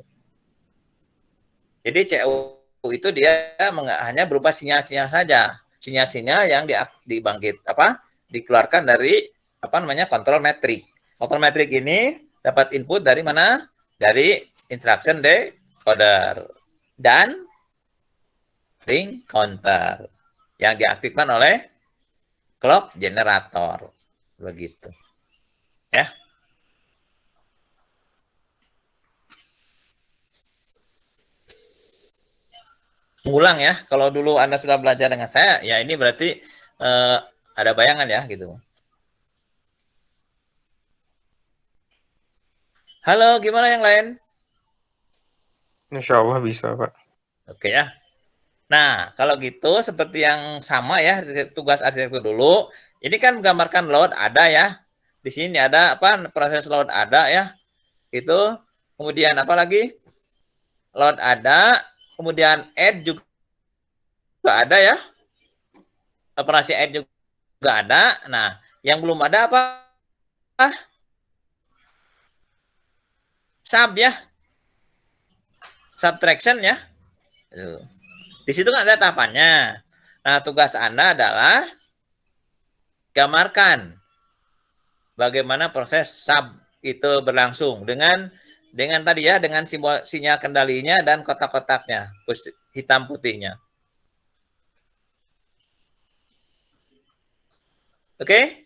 [SPEAKER 1] Jadi CU itu dia hanya berupa sinyal-sinyal saja. Sinyal-sinyal yang dikeluarkan dari kontrol metrik. Kontrol metrik ini dapat input dari mana? Dari instruction decoder dan ring counter yang diaktifkan oleh clock generator. Begitu. Ya. Ngulang ya. Kalau dulu Anda sudah belajar dengan saya, ya ini berarti ada bayangan ya gitu. Halo, gimana yang lain?
[SPEAKER 5] Insya Allah bisa, Pak.
[SPEAKER 1] Oke ya. Nah, kalau gitu seperti yang sama ya, tugas arsitektur dulu. Ini kan menggambarkan load ada ya. Di sini ada apa? Proses load ada ya. Itu. Kemudian apa lagi? Load ada. Kemudian add juga ada ya. Operasi add juga ada. Nah, yang belum ada apa? Sub ya. Subtraction ya. Di situ kan ada tahapannya. Nah, tugas Anda adalah gambarkan bagaimana proses sub itu berlangsung dengan tadi ya, dengan sinyal kendalinya dan kotak-kotaknya, hitam putihnya. Oke?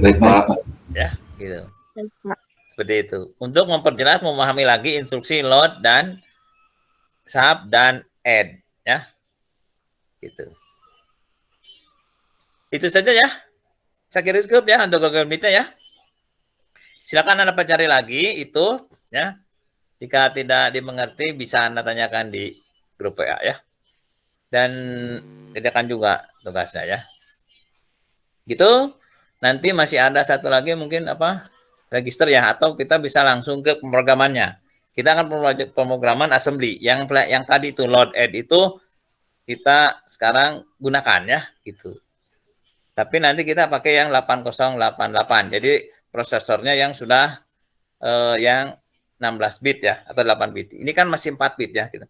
[SPEAKER 4] Baik, Pak.
[SPEAKER 1] Ya, gitu.
[SPEAKER 3] Baik, Pak.
[SPEAKER 1] Seperti itu. Untuk memperjelas, memahami lagi instruksi load dan sub dan add ya. Gitu. Itu saja ya. Saya kira cukup ya untuk Google Meet ya. Silakan Anda cari lagi itu ya. Jika tidak dimengerti bisa Anda tanyakan di grup WA ya. Dan kerjakan juga tugasnya ya. Gitu. Nanti masih ada satu lagi mungkin apa? Register ya, atau kita bisa langsung ke pemrogramannya. Kita akan pemrograman assembly. Yang tadi itu load add itu kita sekarang gunakan ya, gitu. Tapi nanti kita pakai yang 8088. Jadi prosesornya yang sudah yang 16 bit ya, atau 8 bit. Ini kan masih 4 bit ya, gitu.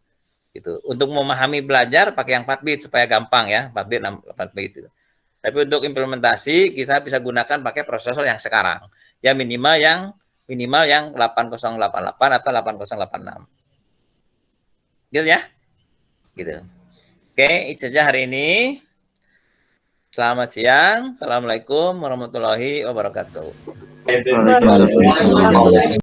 [SPEAKER 1] Gitu. Untuk memahami belajar pakai yang 4 bit supaya gampang ya, 4 bit 8 bit itu. Tapi untuk implementasi kita bisa gunakan pakai prosesor yang sekarang. Ya minimal yang 8088 atau 8086. Gitu ya. Gitu. Oke, itu saja hari ini. Selamat siang. Assalamualaikum warahmatullahi wabarakatuh.
[SPEAKER 2] Waalaikumsalam.